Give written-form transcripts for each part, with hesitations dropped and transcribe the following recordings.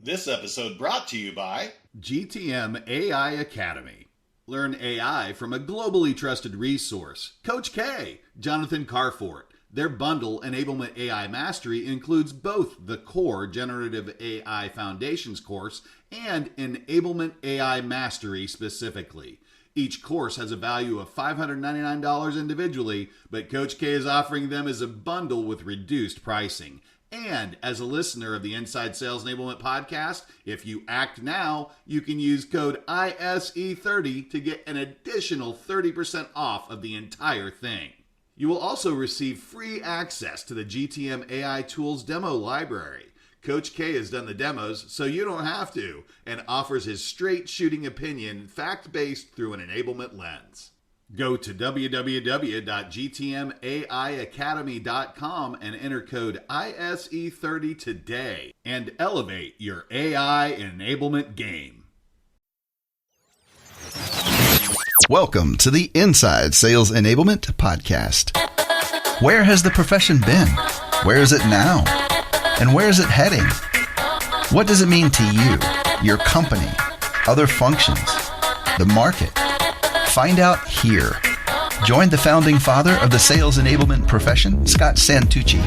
This episode brought to you by GTM AI Academy. Learn AI from a globally trusted resource. Coach K, Jonathan Carfort. Their bundle, Enablement AI Mastery, includes both the core Generative AI Foundations course and Enablement AI Mastery specifically. Each course has a value of $599 individually, but Coach K is offering them as a bundle with reduced pricing. And as a listener of the Inside Sales Enablement podcast, if you act now, you can use code ISE30 to get an additional 30% off of the entire thing. You will also receive free access to the GTM AI Tools demo library. Coach K has done the demos, so you don't have to, and offers his straight shooting opinion, fact-based through an enablement lens. Go to www.gtmaiacademy.com and enter code ISE30 today and elevate your AI enablement game. Welcome to the Inside Sales Enablement podcast. Where has the profession been? Where is it now? And where is it heading? What does it mean to you, your company, other functions, the market? Find out here. Join the founding father of the sales enablement profession, Scott Santucci,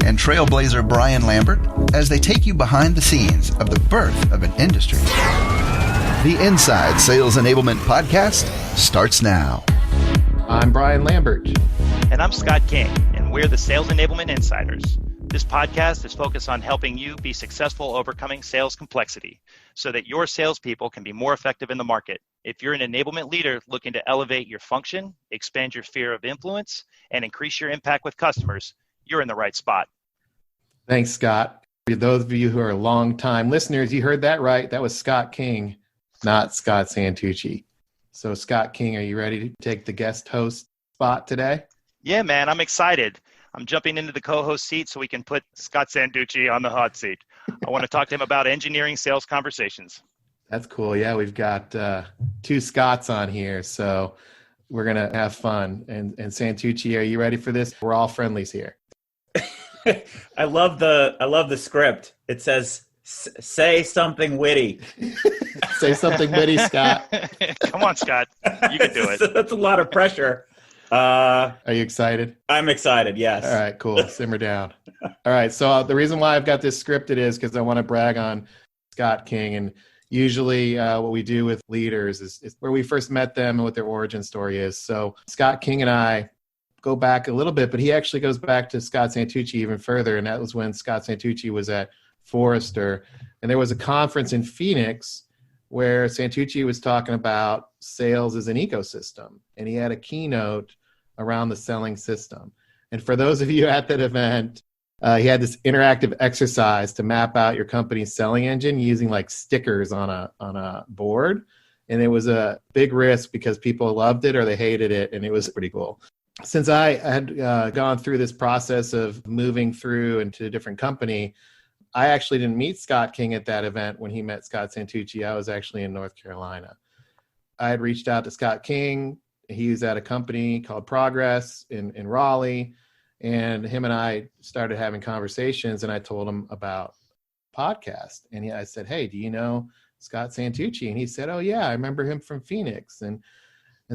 and Trailblazer Brian Lambert as they take you behind the scenes of the birth of an industry. The Inside Sales Enablement podcast starts now. I'm Brian Lambert. And I'm Scott King, and we're the Sales Enablement Insiders. This podcast is focused on helping you be successful overcoming sales complexity so that your salespeople can be more effective in the market. If you're an enablement leader looking to elevate your function, expand your sphere of influence, and increase your impact with customers, you're in the right spot. Thanks, Scott. For those of you who are long-time listeners, you heard that right. That was Scott King, not Scott Santucci. So, Scott King, are you ready to take the guest host spot today? Yeah, man, I'm excited. I'm jumping into the co-host seat so we can put Scott Santucci on the hot seat. I want to talk to him about engineering sales conversations. That's cool. Yeah, we've got two Scotts on here, so we're going to have fun. And Santucci, are you ready for this? We're all friendlies here. I love the script. It says, say something witty. Say something witty, Scott. Come on, Scott. You can do it. That's a lot of pressure. Are you excited? I'm excited, yes. All right, cool. Simmer down. All right, so the reason why I've got this scripted is because I want to brag on Scott King. And usually what we do with leaders is where we first met them and what their origin story is. So Scott King and I go back a little bit, but he actually goes back to Scott Santucci even further, and that was when Scott Santucci was at Forrester. And there was a conference in Phoenix where Santucci was talking about sales as an ecosystem, and he had a keynote around the selling system. And for those of you at that event, he had this interactive exercise to map out your company's selling engine using like stickers on a board. And it was a big risk because people loved it or they hated it, and it was pretty cool. Since I had gone through this process of moving through into a different company, I actually didn't meet Scott King at that event when he met Scott Santucci. I was actually in North Carolina. I had reached out to Scott King. He was at a company called Progress in Raleigh, and him and I started having conversations, and I told him about podcast. And I said, hey, do you know Scott Santucci? And he said, oh, yeah, I remember him from Phoenix. And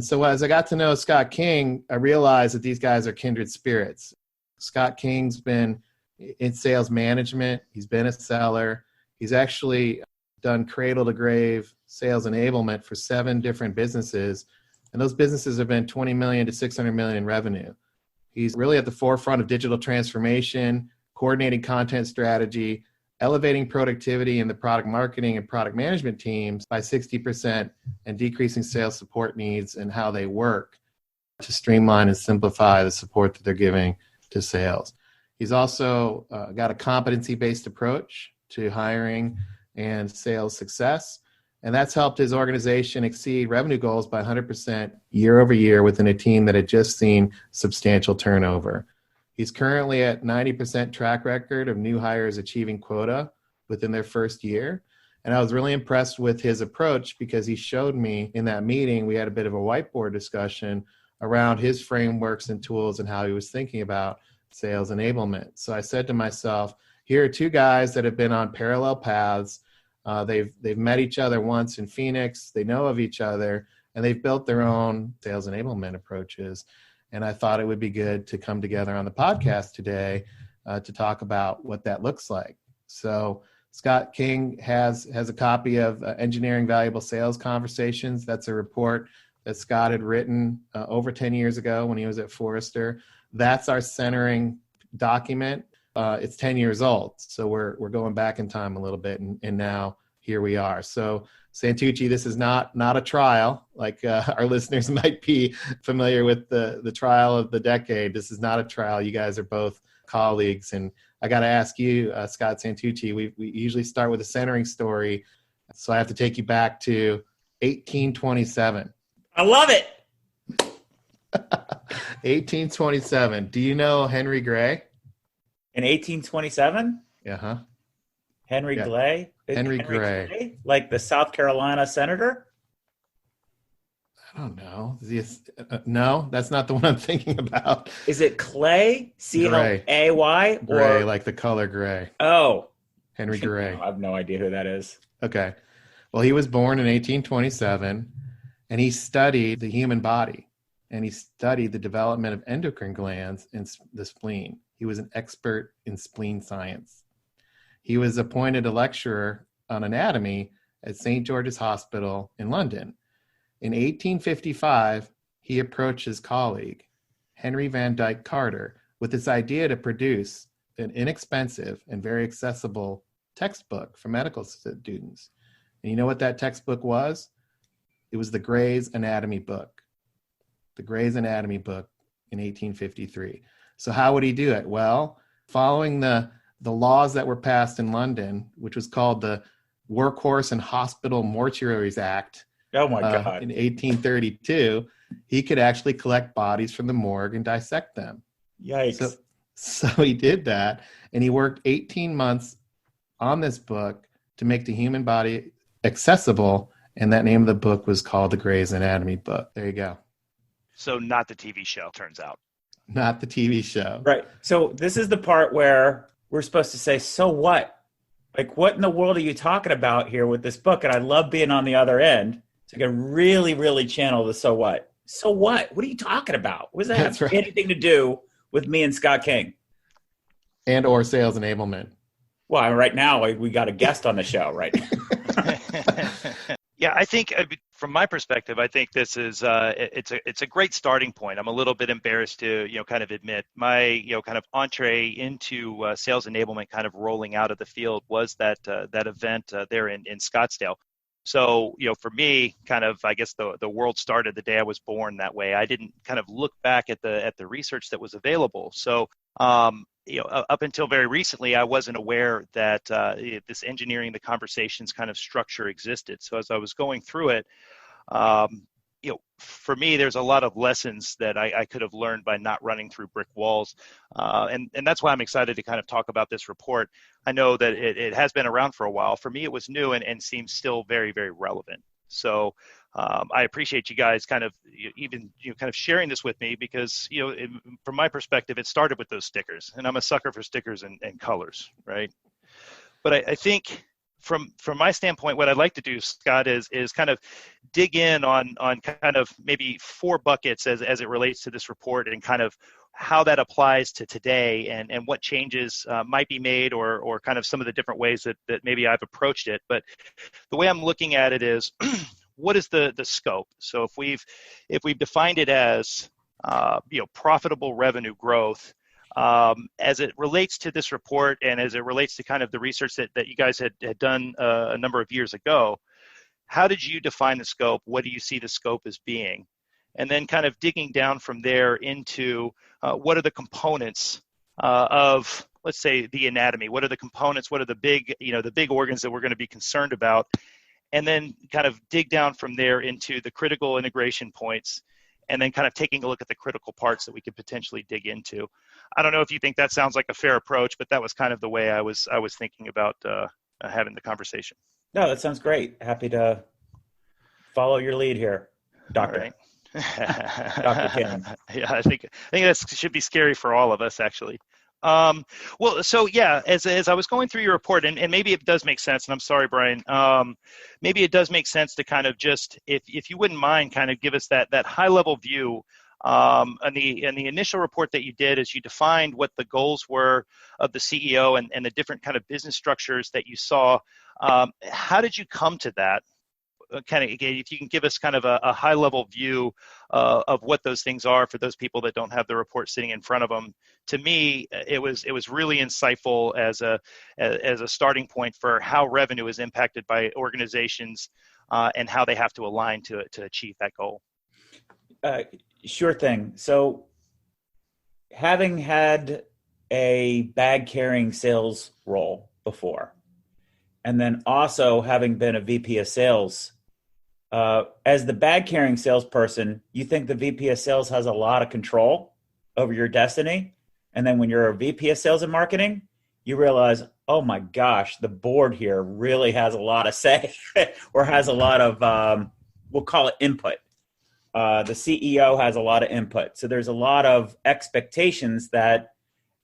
so as I got to know Scott King, I realized that these guys are kindred spirits. Scott King's been in sales management. He's been a seller. He's actually done cradle to grave sales enablement for 7 different businesses. And those businesses have been 20 million to 600 million in revenue. He's really at the forefront of digital transformation, coordinating content strategy, elevating productivity in the product marketing and product management teams by 60%, and decreasing sales support needs and how they work to streamline and simplify the support that they're giving to sales. He's also got a competency-based approach to hiring and sales success, and that's helped his organization exceed revenue goals by 100% year over year within a team that had just seen substantial turnover. He's currently at 90% track record of new hires achieving quota within their first year. And I was really impressed with his approach because he showed me in that meeting, we had a bit of a whiteboard discussion around his frameworks and tools and how he was thinking about sales enablement. So I said to myself, here are 2 guys that have been on parallel paths They've met each other once in Phoenix. They know of each other, and they've built their own sales enablement approaches. And I thought it would be good to come together on the podcast today to talk about what that looks like. So Scott King has a copy of Engineering Valuable Sales Conversations. That's a report that Scott had written over 10 years ago when he was at Forrester. That's our centering document. It's 10 years old, so we're going back in time a little bit, and now here we are. So Santucci, this is not a trial like our listeners might be familiar with the trial of the decade. This is not a trial. You guys are both colleagues, and I got to ask you, Scott Santucci, we usually start with a centering story, so I have to take you back to 1827. I love it. 1827. Do you know Henry Gray? In 1827? Uh-huh. Henry Yeah. Clay? Henry Gray. Like the South Carolina senator? I don't know. No, that's not the one I'm thinking about. Is it Clay? C-L-A-Y? Gray, Or like the color gray. oh, Henry Gray. no, I have no idea who that is. Okay. Well, he was born in 1827, and he studied the human body, and he studied the development of endocrine glands in the spleen. He was an expert in spleen science. He was appointed a lecturer on anatomy at St. George's Hospital in London. In 1855, he approached his colleague, Henry Van Dyke Carter, with this idea to produce an inexpensive and very accessible textbook for medical students. And you know what that textbook was? It was the Gray's Anatomy book. The Gray's Anatomy book in 1853. So how would he do it? Well, following the laws that were passed in London, which was called the Workhorse and Hospital Mortuaries Act, Oh my God. in 1832, he could actually collect bodies from the morgue and dissect them. Yikes. So he did that, and he worked 18 months on this book to make the human body accessible, and that name of the book was called the Gray's Anatomy book. There you go. So not the TV show, turns out. Not the TV show. Right. So this is the part where we're supposed to say, so what? Like, what in the world are you talking about here with this book? And I love being on the other end. So I can really, really channel the so what. So what? What are you talking about? What does that That's have right. anything to do with me and Scott King? And or sales enablement. Well, right now we got a guest on the show, right? Yeah, I think from my perspective, I think this is it's a great starting point. I'm a little bit embarrassed to kind of admit my kind of entree into sales enablement, kind of rolling out of the field, was that event there in Scottsdale. So for me, kind of I guess the world started the day I was born that way. I didn't kind of look back at the research that was available. So up until very recently, I wasn't aware that this engineering the conversations kind of structure existed. So as I was going through it, for me, there's a lot of lessons that I could have learned by not running through brick walls. And that's why I'm excited to kind of talk about this report. I know that it has been around for a while. For me, it was new and seems still very, very relevant. So I appreciate you guys kind of kind of sharing this with me because, from my perspective, it started with those stickers, and I'm a sucker for stickers and colors, right? But I think from my standpoint, what I'd like to do, Scott, is kind of dig in on kind of maybe 4 buckets as it relates to this report and kind of how that applies to today and what changes might be made or kind of some of the different ways that maybe I've approached it. But the way I'm looking at it is what is the scope? So if we've defined it as profitable revenue growth, as it relates to this report and as it relates to kind of the research that you guys had done a number of years ago, how did you define the scope? What do you see the scope as being? And then kind of digging down from there into what are the components of, let's say, the anatomy? What are the components? What are the big organs that we're going to be concerned about? And then kind of dig down from there into the critical integration points, and then kind of taking a look at the critical parts that we could potentially dig into. I don't know if you think that sounds like a fair approach, but that was kind of the way I was thinking about having the conversation. No, that sounds great. Happy to follow your lead here, Doctor. All right. Dr. King. Yeah, I think that should be scary for all of us, actually. Well, so yeah, as I was going through your report, and maybe it does make sense, and I'm sorry, Brian, maybe it does make sense to kind of just, if you wouldn't mind, kind of give us that high level view. And the initial report that you did is you defined what the goals were of the CEO and the different kind of business structures that you saw. How did you come to that? Kind of, if you can give us kind of a high level view of what those things are for those people that don't have the report sitting in front of them. To me, it was really insightful as a starting point for how revenue is impacted by organizations and how they have to align to achieve that goal. Sure thing. So having had a bag carrying sales role before, and then also having been a VP of sales, as the bag carrying salesperson, you think the VP of sales has a lot of control over your destiny. And then when you're a VP of sales and marketing, you realize, oh my gosh, the board here really has a lot of say or has a lot of, we'll call it input. The CEO has a lot of input. So there's a lot of expectations that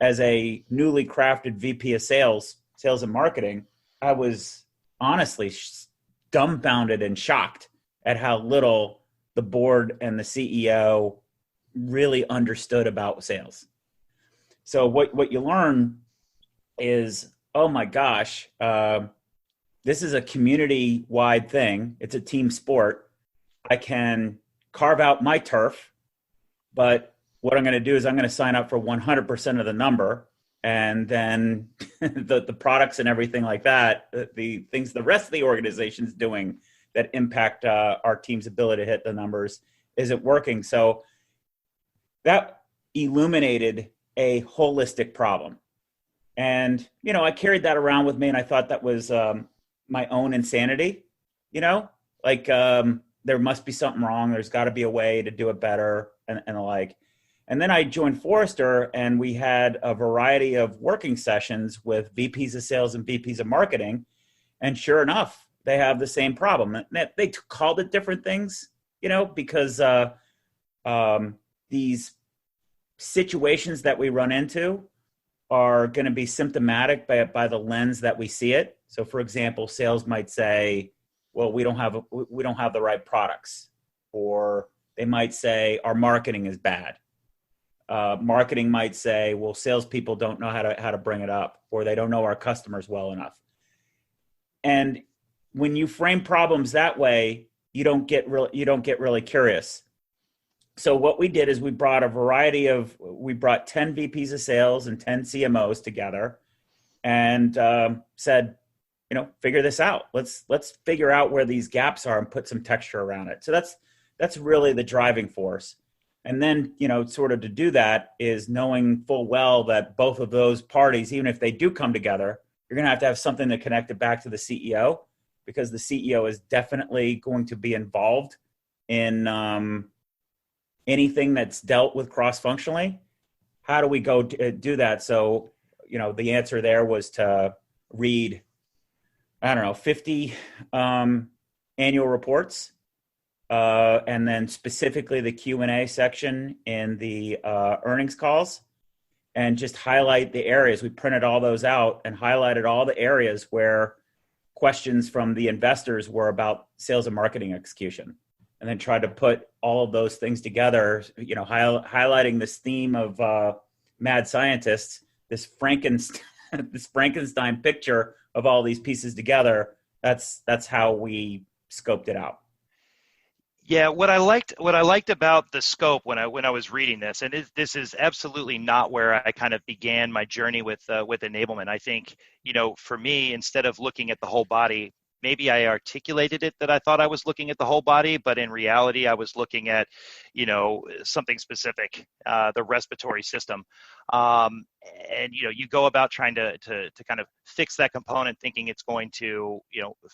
as a newly crafted VP of sales and marketing, I was honestly dumbfounded and shocked at how little the board and the CEO really understood about sales. So what you learn is, oh my gosh, this is a community-wide thing. It's a team sport. I can carve out my turf, but what I'm going to do is I'm going to sign up for 100% of the number, and then the products and everything like that, the things the rest of the organization's doing that impact our team's ability to hit the numbers isn't working. So that illuminated a holistic problem. And, I carried that around with me, and I thought that was my own insanity, like there must be something wrong. There's got to be a way to do it better and the like. And then I joined Forrester, and we had a variety of working sessions with VPs of sales and VPs of marketing. And sure enough, they have the same problem. They called it different things, because these situations that we run into are going to be symptomatic by the lens that we see it. So, for example, sales might say, well, we don't have the right products, or they might say our marketing is bad. Marketing might say, well, salespeople don't know how to bring it up, or they don't know our customers well enough. And when you frame problems that way, you don't get really curious. So what we did is we brought 10 VPs of sales and 10 CMOs together, and said, figure this out. Let's figure out where these gaps are and put some texture around it. So that's really the driving force. And then, sort of to do that is knowing full well that both of those parties, even if they do come together, you're going to have something to connect it back to the CEO, because the CEO is definitely going to be involved in anything that's dealt with cross-functionally. How do we go do that? So, the answer there was to read, 50 annual reports, and then specifically the Q&A section in the earnings calls, and just highlight the areas. We printed all those out and highlighted all the areas where questions from the investors were about sales and marketing execution, and then tried to put all of those things together, highlighting this theme of mad scientists, this Frankenstein picture of all these pieces together. That's how we scoped it out. Yeah, what I liked about the scope when I was reading this, and this is absolutely not where I kind of began my journey with enablement. I think, for me, instead of looking at the whole body, maybe I articulated it that I thought I was looking at the whole body, but in reality, I was looking at, something specific, the respiratory system. And, you go about trying to kind of fix that component thinking it's going to,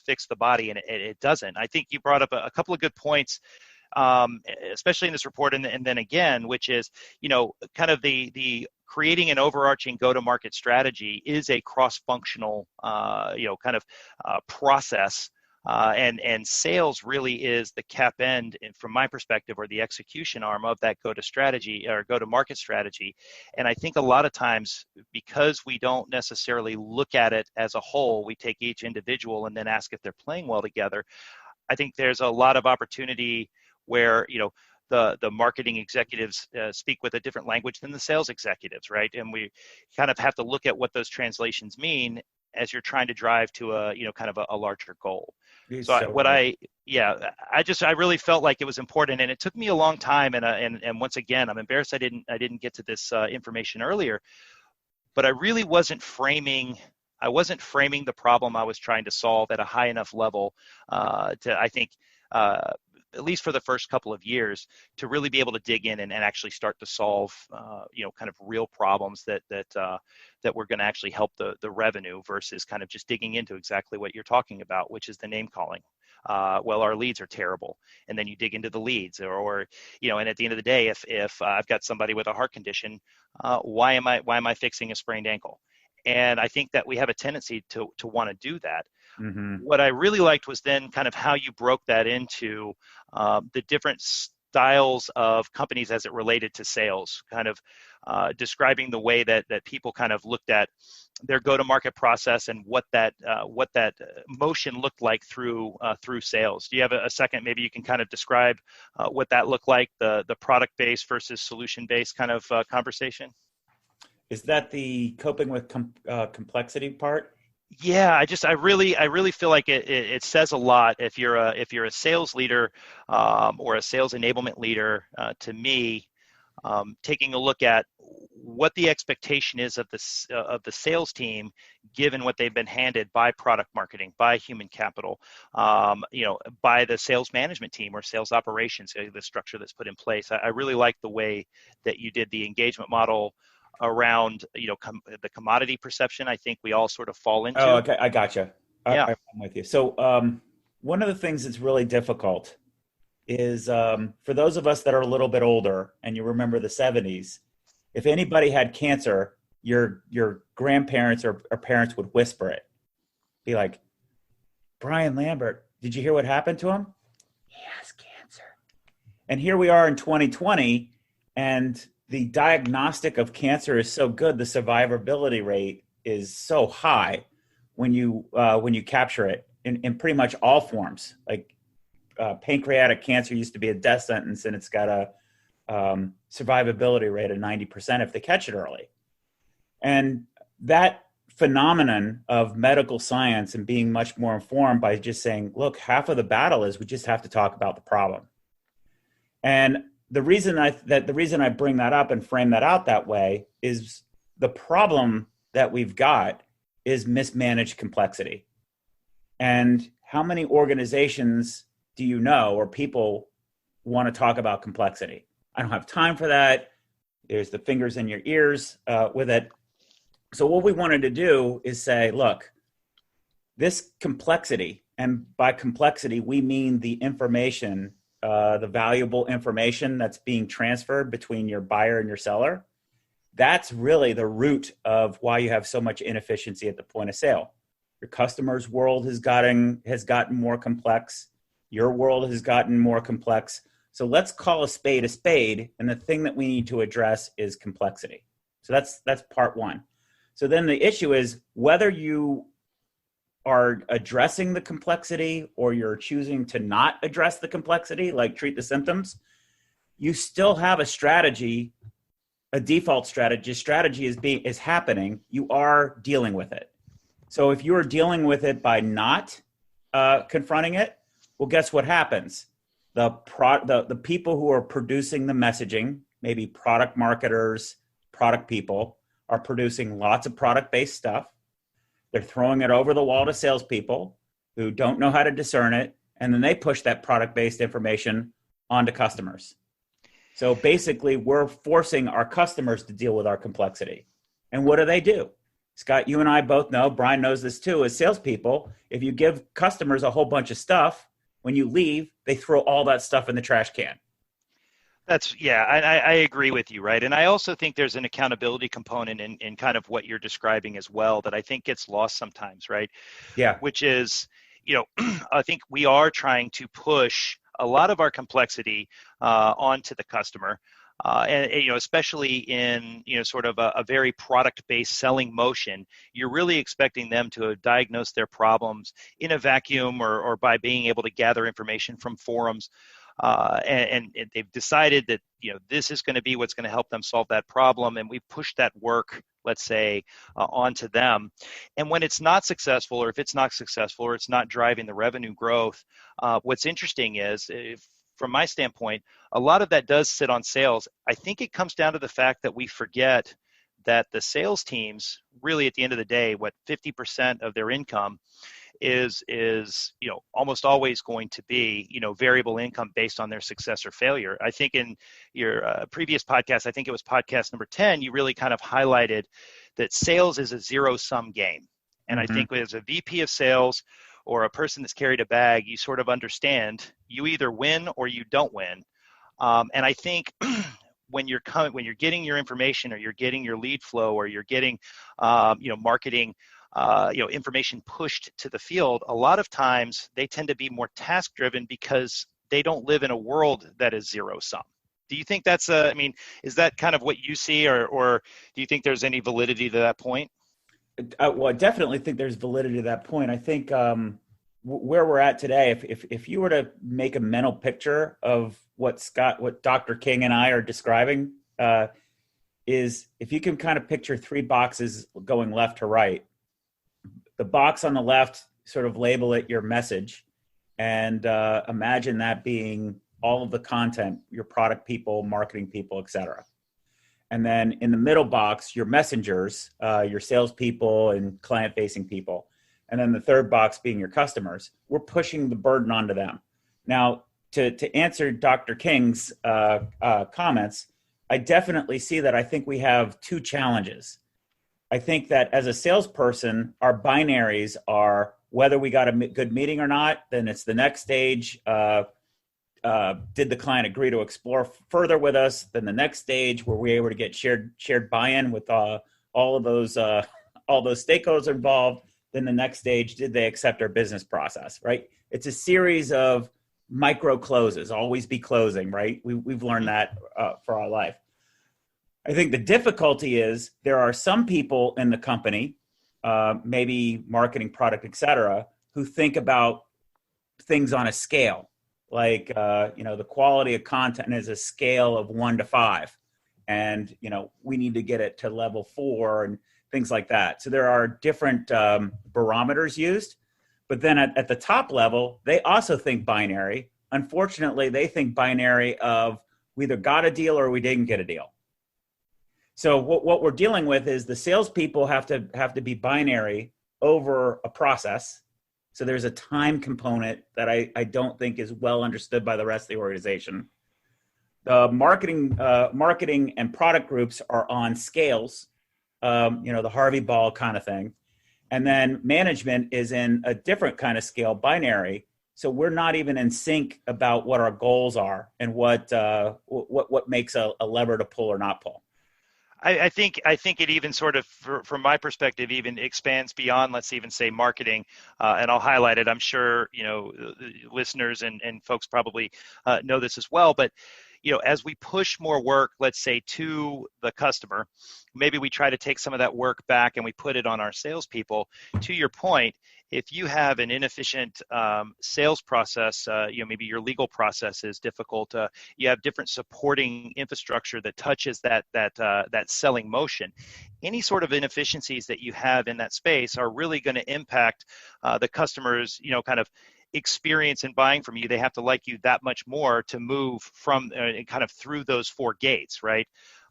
fix the body, and it doesn't. I think you brought up a couple of good points, especially in this report, and then again, which is, kind of the creating an overarching go-to-market strategy is a cross-functional, process And sales really is the cap end, from my perspective, or the execution arm of that go-to-market strategy. And I think a lot of times, because we don't necessarily look at it as a whole, we take each individual and then ask if they're playing well together. I think there's a lot of opportunity where, the marketing executives speak with a different language than the sales executives, right? And we kind of have to look at what those translations mean as you're trying to drive to a larger goal. I really felt like it was important, and it took me a long time. And once again, I'm embarrassed I didn't get to this information earlier, but I really wasn't framing the problem I was trying to solve at a high enough level at least for the first couple of years, to really be able to dig in and actually start to solve, kind of real problems that were going to actually help the revenue, versus kind of just digging into exactly what you're talking about, which is the name calling. Well, our leads are terrible, and then you dig into the leads, or and at the end of the day, if I've got somebody with a heart condition, why am I fixing a sprained ankle? And I think that we have a tendency to want to do that. Mm-hmm. What I really liked was then kind of how you broke that into the different styles of companies as it related to sales, kind of describing the way that people kind of looked at their go-to-market process and what that motion looked like through sales. Do you have a second? Maybe you can kind of describe what that looked like, the product-based versus solution-based kind of conversation. Is that the coping with complexity part? Yeah, I really feel like it says a lot if you're a sales leader or a sales enablement leader. To me, taking a look at what the expectation is of the sales team, given what they've been handed by product marketing, by human capital, by the sales management team or sales operations, the structure that's put in place. I really like the way that you did the engagement model around the commodity perception. I think we all sort of fall into. Oh, okay, I gotcha. Yeah. I'm with you. So one of the things that's really difficult is for those of us that are a little bit older and you remember the 70s, if anybody had cancer, your grandparents or parents would whisper it. Be like, Brian Lambert, did you hear what happened to him? He has cancer. And here we are in 2020, and the diagnostic of cancer is so good, the survivability rate is so high when you capture it in pretty much all forms. Like pancreatic cancer used to be a death sentence, and it's got a survivability rate of 90% if they catch it early. And that phenomenon of medical science and being much more informed by just saying, look, half of the battle is we just have to talk about the problem. And the reason I bring that up and frame that out that way is the problem that we've got is mismanaged complexity. And how many organizations do you know or people want to talk about complexity? I don't have time for that. There's the fingers in your ears with it. So what we wanted to do is say, look, this complexity, and by complexity, we mean the information, the valuable information that's being transferred between your buyer and your seller. That's really the root of why you have so much inefficiency at the point of sale. Your customer's world has gotten more complex. Your world has gotten more complex. So let's call a spade, and the thing that we need to address is complexity. So that's part one. So then the issue is whether you are addressing the complexity or you're choosing to not address the complexity, like treat the symptoms, you still have a strategy, a default strategy. Strategy is happening. You are dealing with it. So if you are dealing with it by not confronting it, well, guess what happens? The people who are producing the messaging, maybe product marketers, product people, are producing lots of product-based stuff. They're throwing it over the wall to salespeople who don't know how to discern it, and then they push that product-based information onto customers. So basically, we're forcing our customers to deal with our complexity. And what do? Scott, you and I both know, Brian knows this too, as salespeople, if you give customers a whole bunch of stuff, when you leave, they throw all that stuff in the trash can. I agree with you, right? And I also think there's an accountability component in kind of what you're describing as well that I think gets lost sometimes, right? Yeah. Which is, I think we are trying to push a lot of our complexity onto the customer. And especially in sort of a very product-based selling motion, you're really expecting them to diagnose their problems in a vacuum or by being able to gather information from forums. And they've decided that this is going to be what's going to help them solve that problem, and we push that work, let's say, onto them. And when it's not successful, or if it's not successful, or it's not driving the revenue growth, what's interesting is, from my standpoint, a lot of that does sit on sales. I think it comes down to the fact that we forget that the sales teams, really at the end of the day, what 50% of their income is almost always going to be variable income based on their success or failure. I think in your previous podcast, I think it was podcast number 10, you really kind of highlighted that sales is a zero-sum game. And I think as a VP of sales or a person that's carried a bag, you sort of understand you either win or you don't win. And I think when you're getting your information, or you're getting your lead flow, or you're getting marketing information pushed to the field, a lot of times they tend to be more task driven because they don't live in a world that is zero sum. Do you think that's is that kind of what you see, or do you think there's any validity to that point? Well, I definitely think there's validity to that point. I think where we're at today, if you were to make a mental picture of what Dr. King and I are describing, is if you can kind of picture three boxes going left to right. The box on the left, sort of label it your message, and imagine that being all of the content, your product people, marketing people, et cetera. And then in the middle box, your messengers, your salespeople and client-facing people. And then the third box being your customers. We're pushing the burden onto them. Now, to answer Dr. King's comments, I definitely see that. I think we have two challenges. I think that as a salesperson, our binaries are whether we got a good meeting or not, then it's the next stage. Did the client agree to explore further with us? Then the next stage, were we able to get shared buy-in with all those stakeholders involved? Then the next stage, did they accept our business process? Right? It's a series of micro closes. Always be closing. Right? We've learned that for our life. I think the difficulty is there are some people in the company, maybe marketing, product, et cetera, who think about things on a scale. Like, the quality of content is a scale of 1 to 5. And, we need to get it to level 4 and things like that. So there are different barometers used. But then at the top level, they also think binary. Unfortunately, they think binary of we either got a deal or we didn't get a deal. So what we're dealing with is the salespeople have to be binary over a process. So there's a time component that I don't think is well understood by the rest of the organization. The marketing and product groups are on scales, the Harvey Ball kind of thing. And then management is in a different kind of scale, binary. So we're not even in sync about what our goals are and what makes a lever to pull or not pull. I think it even sort of, from my perspective, even expands beyond, let's even say, marketing. And I'll highlight it. I'm sure, listeners and folks probably know this as well. But, as we push more work, let's say, to the customer, maybe we try to take some of that work back and we put it on our salespeople. To your point, if you have an inefficient sales process, maybe your legal process is difficult. You have different supporting infrastructure that touches that selling motion. Any sort of inefficiencies that you have in that space are really going to impact the customer's, kind of experience in buying from you. They have to like you that much more to move from kind of through those 4 gates, right?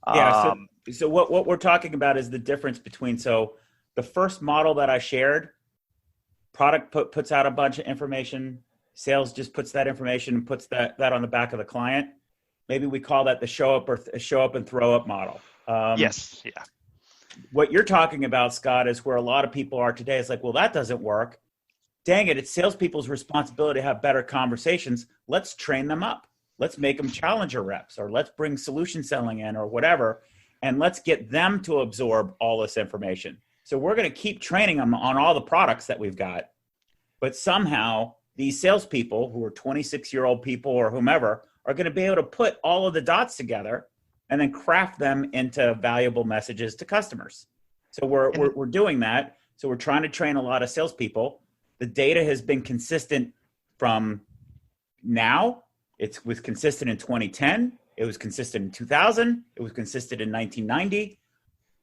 Yeah. So what we're talking about is the difference between, so the first model that I shared, product puts out a bunch of information. Sales just puts that information and puts that on the back of the client. Maybe we call that the show up and throw up model. Yes. Yeah. What you're talking about, Scott, is where a lot of people are today. It's like, well, that doesn't work. Dang it. It's salespeople's responsibility to have better conversations. Let's train them up. Let's make them challenger reps, or let's bring solution selling in, or whatever. And let's get them to absorb all this information. So we're going to keep training them on all the products that we've got. But somehow these salespeople who are 26-year-old people or whomever are going to be able to put all of the dots together and then craft them into valuable messages to customers. So we're doing that. So we're trying to train a lot of salespeople. The data has been consistent from now. It was consistent in 2010. It was consistent in 2000. It was consistent in 1990.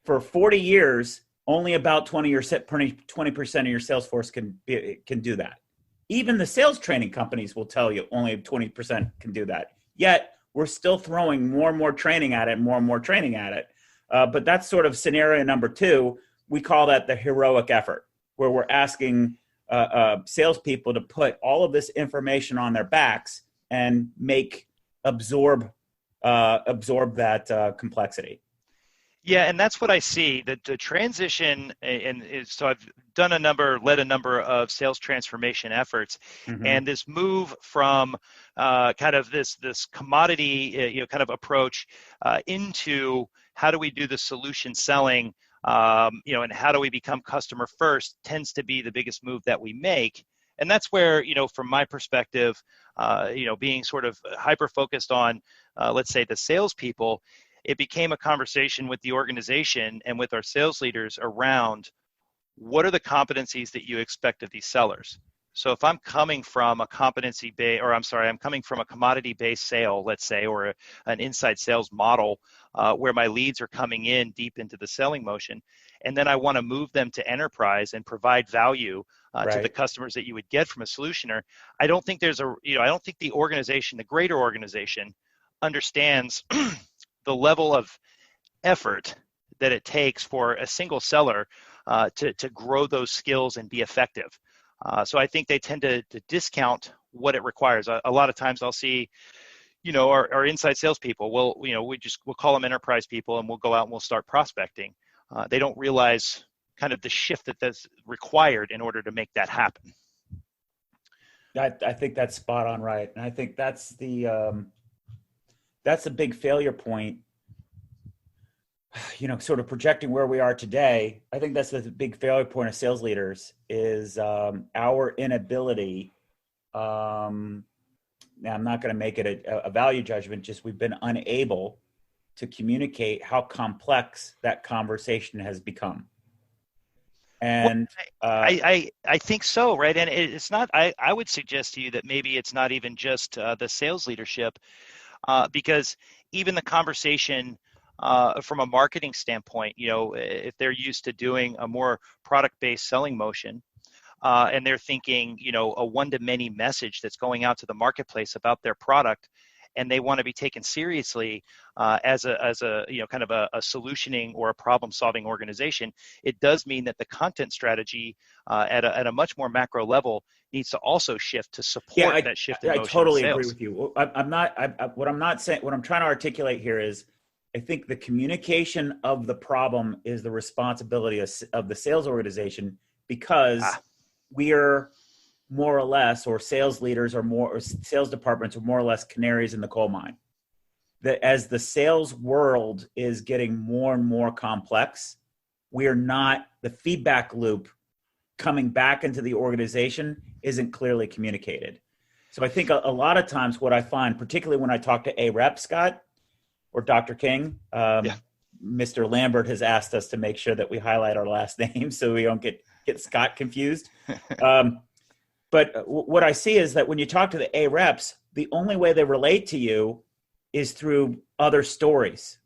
For 40 years, only about 20% of your sales force can do that. Even the sales training companies will tell you only 20% can do that. Yet we're still throwing more and more training at it, more and more training at it. But that's sort of scenario number 2. We call that the heroic effort, where we're asking salespeople to put all of this information on their backs and absorb that complexity. Yeah, and that's what I see. The transition, so I've led a number of sales transformation efforts, and this move from kind of this commodity, kind of approach into how do we do the solution selling, and how do we become customer first tends to be the biggest move that we make. And that's where, from my perspective, being sort of hyper focused on, let's say, the salespeople, it became a conversation with the organization and with our sales leaders around what are the competencies that you expect of these sellers. So if I'm coming from a I'm coming from a commodity-based sale, let's say, or an inside sales model where my leads are coming in deep into the selling motion, and then I want to move them to enterprise and provide value to the customers that you would get from a solutioner. I don't think I don't think the greater organization understands the level of effort that it takes for a single seller to grow those skills and be effective. So I think they tend to discount what it requires. A lot of times I'll see, our inside salespeople, we'll call them enterprise people and we'll go out and we'll start prospecting. They don't realize kind of the shift that's required in order to make that happen. I think that's spot on right. And I think that's a big failure point, sort of projecting where we are today. I think that's the big failure point of sales leaders is our inability. Now, I'm not going to make it a value judgment, just we've been unable to communicate how complex that conversation has become. And I think so, right? And it's not, I would suggest to you that maybe it's not even just the sales leadership, because even the conversation from a marketing standpoint, if they're used to doing a more product-based selling motion, and they're thinking, a one-to-many message that's going out to the marketplace about their product, and they want to be taken seriously as a kind of a solutioning or a problem-solving organization, it does mean that the content strategy at a much more macro level needs to also shift to support that shift in motion. I totally sales. agree with you. What I'm trying to articulate here is, I think the communication of the problem is the responsibility of the sales organization, because we are more or less, or sales leaders or sales departments are more or less canaries in the coal mine. That as the sales world is getting more and more complex, the feedback loop coming back into the organization isn't clearly communicated. So I think a lot of times what I find, particularly when I talk to a rep, Scott, or Dr. King, Mr. Lambert has asked us to make sure that we highlight our last name so we don't get Scott confused. But what I see is that when you talk to the A reps, the only way they relate to you is through other stories.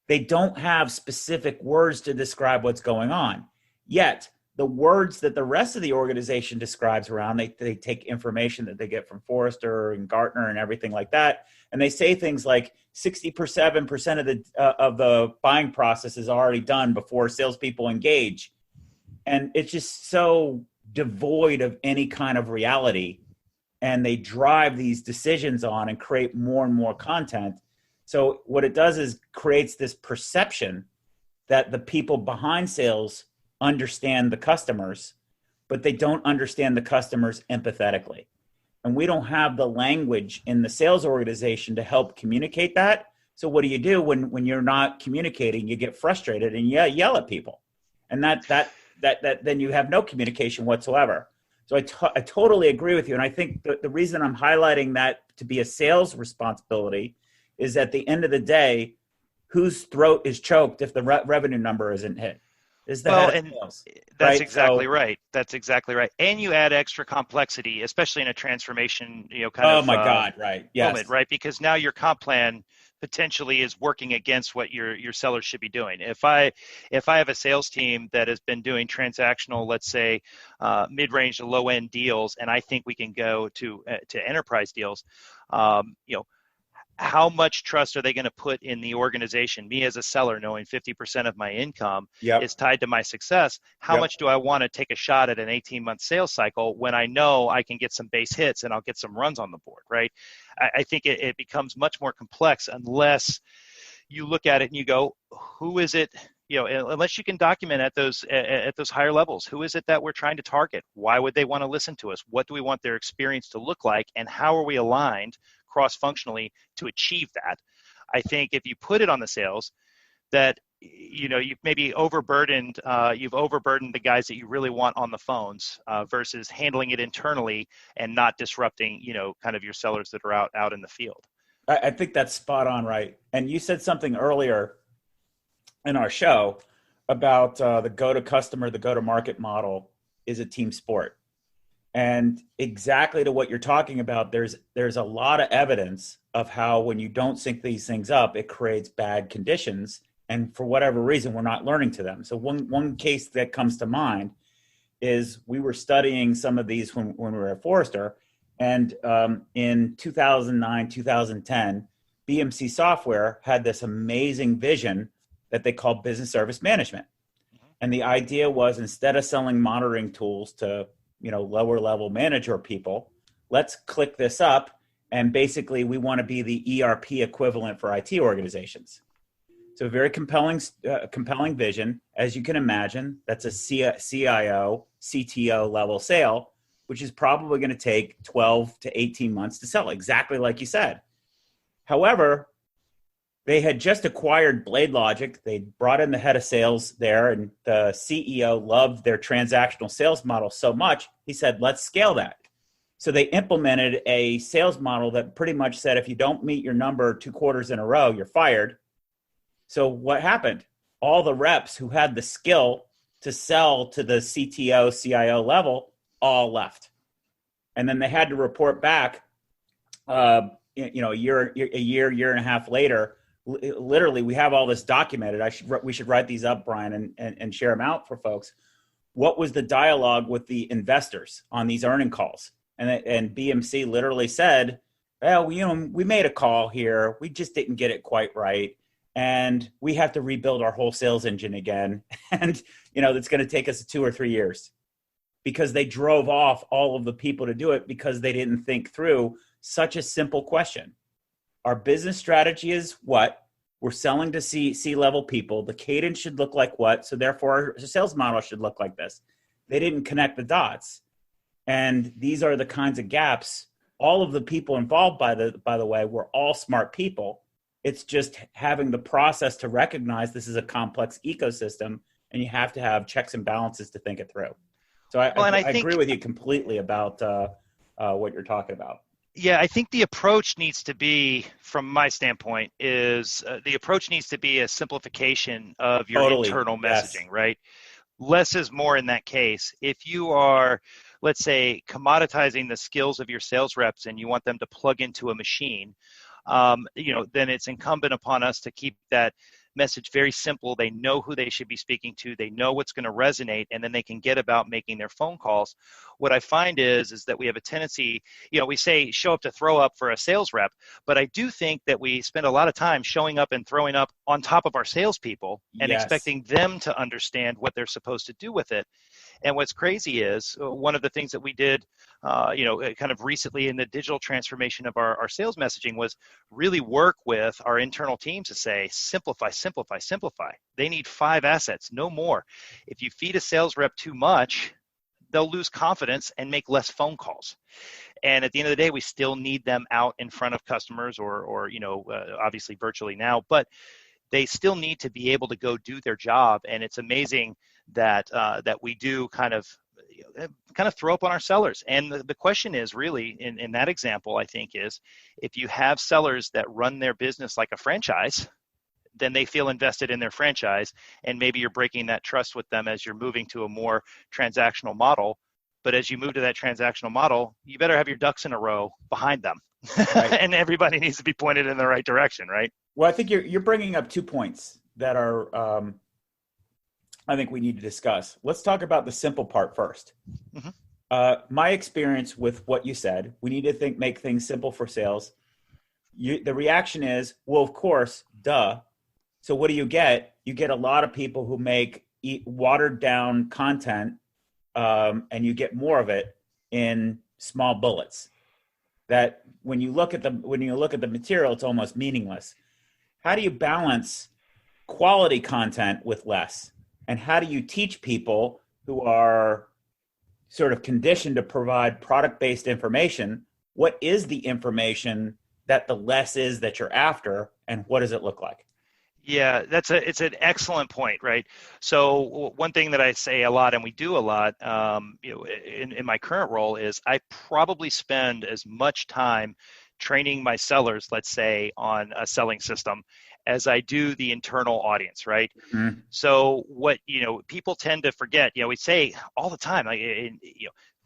They don't have specific words to describe what's going on. Yet, the words that the rest of the organization describes around, they take information that they get from Forrester and Gartner and everything like that, and they say things like 67% of the buying process is already done before salespeople engage. And it's just so devoid of any kind of reality, and they drive these decisions on and create more and more content. So what it does is creates this perception that the people behind sales understand the customers, but they don't understand the customers empathetically. And we don't have the language in the sales organization to help communicate that. So what do you do when you're not communicating? You get frustrated and you yell at people. And that then you have no communication whatsoever. So I totally agree with you. And I think the reason I'm highlighting that to be a sales responsibility is at the end of the day, whose throat is choked if the revenue number isn't hit? Is the head of sales. That's right? exactly right. That's exactly right. And you add extra complexity, especially in a transformation, Oh my God, right. Yes. moment, right? Because now your comp plan potentially is working against what your sellers should be doing. If I have a sales team that has been doing transactional, let's say mid-range to low-end deals, and I think we can go to enterprise deals, how much trust are they going to put in the organization? Me as a seller, knowing 50% of my income is tied to my success. How much do I want to take a shot at an 18-month sales cycle when I know I can get some base hits and I'll get some runs on the board, right? I think it becomes much more complex unless you look at it and you go, who is it? Unless you can document at those higher levels, who is it that we're trying to target? Why would they want to listen to us? What do we want their experience to look like? And how are we aligned cross-functionally to achieve that? I think if you put it on the sales, that you've maybe overburdened the guys that you really want on the phones versus handling it internally and not disrupting kind of your sellers that are out in the field. I think that's spot on, right? And you said something earlier in our show about the go-to-customer, the go-to-market model is a team sport. And exactly to what you're talking about, there's a lot of evidence of how when you don't sync these things up, it creates bad conditions. And for whatever reason, we're not learning to them. So one case that comes to mind is we were studying some of these when we were at Forrester. And in 2009, 2010, BMC Software had this amazing vision that they called business service management. And the idea was, instead of selling monitoring tools to lower level manager people, let's click this up. And basically we want to be the ERP equivalent for IT organizations. So very compelling vision. As you can imagine, that's a CIO, CTO level sale, which is probably going to take 12 to 18 months to sell, exactly like you said. However, they had just acquired BladeLogic. They brought in the head of sales there, and the CEO loved their transactional sales model so much, he said, let's scale that. So they implemented a sales model that pretty much said, if you don't meet your number 2 quarters in a row, you're fired. So what happened? All the reps who had the skill to sell to the CTO, CIO level all left. And then they had to report back, a year and a half later. Literally, we have all this documented. We should write these up, Brian, and share them out for folks. What was the dialogue with the investors on these earning calls? And BMC literally said, well, we made a call here. We just didn't get it quite right. And we have to rebuild our whole sales engine again. And, it's going to take us 2 or 3 years, because they drove off all of the people to do it because they didn't think through such a simple question. Our business strategy is what? We're selling to C-level people. The cadence should look like what? So therefore, our sales model should look like this. They didn't connect the dots. And these are the kinds of gaps. All of the people involved, by the way, were all smart people. It's just having the process to recognize this is a complex ecosystem, and you have to have checks and balances to think it through. So I agree with you completely about what you're talking about. Yeah, I think the approach needs to be, from my standpoint, is the approach needs to be a simplification of your internal messaging, right? Less is more in that case. If you are, let's say, commoditizing the skills of your sales reps and you want them to plug into a machine, then it's incumbent upon us to keep that message very simple. They know who they should be speaking to. They know what's going to resonate, and then they can get about making their phone calls. What I find is that we have a tendency, we say show up to throw up for a sales rep, but I do think that we spend a lot of time showing up and throwing up on top of our salespeople and expecting them to understand what they're supposed to do with it. And what's crazy is one of the things that we did, kind of recently in the digital transformation of our sales messaging was really work with our internal teams to say, simplify, simplify, simplify. They need 5 assets, no more. If you feed a sales rep too much, they'll lose confidence and make less phone calls. And at the end of the day, we still need them out in front of customers or obviously virtually now, but they still need to be able to go do their job. And it's amazing that we do kind of kind of throw up on our sellers. And the question is really in that example, I think, is if you have sellers that run their business like a franchise, then they feel invested in their franchise, and maybe you're breaking that trust with them as you're moving to a more transactional model. But as you move to that transactional model, you better have your ducks in a row behind them. Right. And everybody needs to be pointed in the right direction, right? Well, I think you're bringing up 2 points that are, I think we need to discuss. Let's talk about the simple part first. Mm-hmm. My experience with what you said, we need to make things simple for sales. The reaction is, well, of course, duh. So what do you get? You get a lot of people who make watered down content, and you get more of it in small bullets. That when you look at the material, it's almost meaningless. How do you balance quality content with less? And how do you teach people who are sort of conditioned to provide product-based information? What is the information that the less is that you're after, and what does it look like? Yeah, it's an excellent point, right? So one thing that I say a lot, and we do a lot, in my current role, is I probably spend as much time training my sellers, let's say, on a selling system as I do the internal audience, right? Mm-hmm. So what people tend to forget, we say all the time,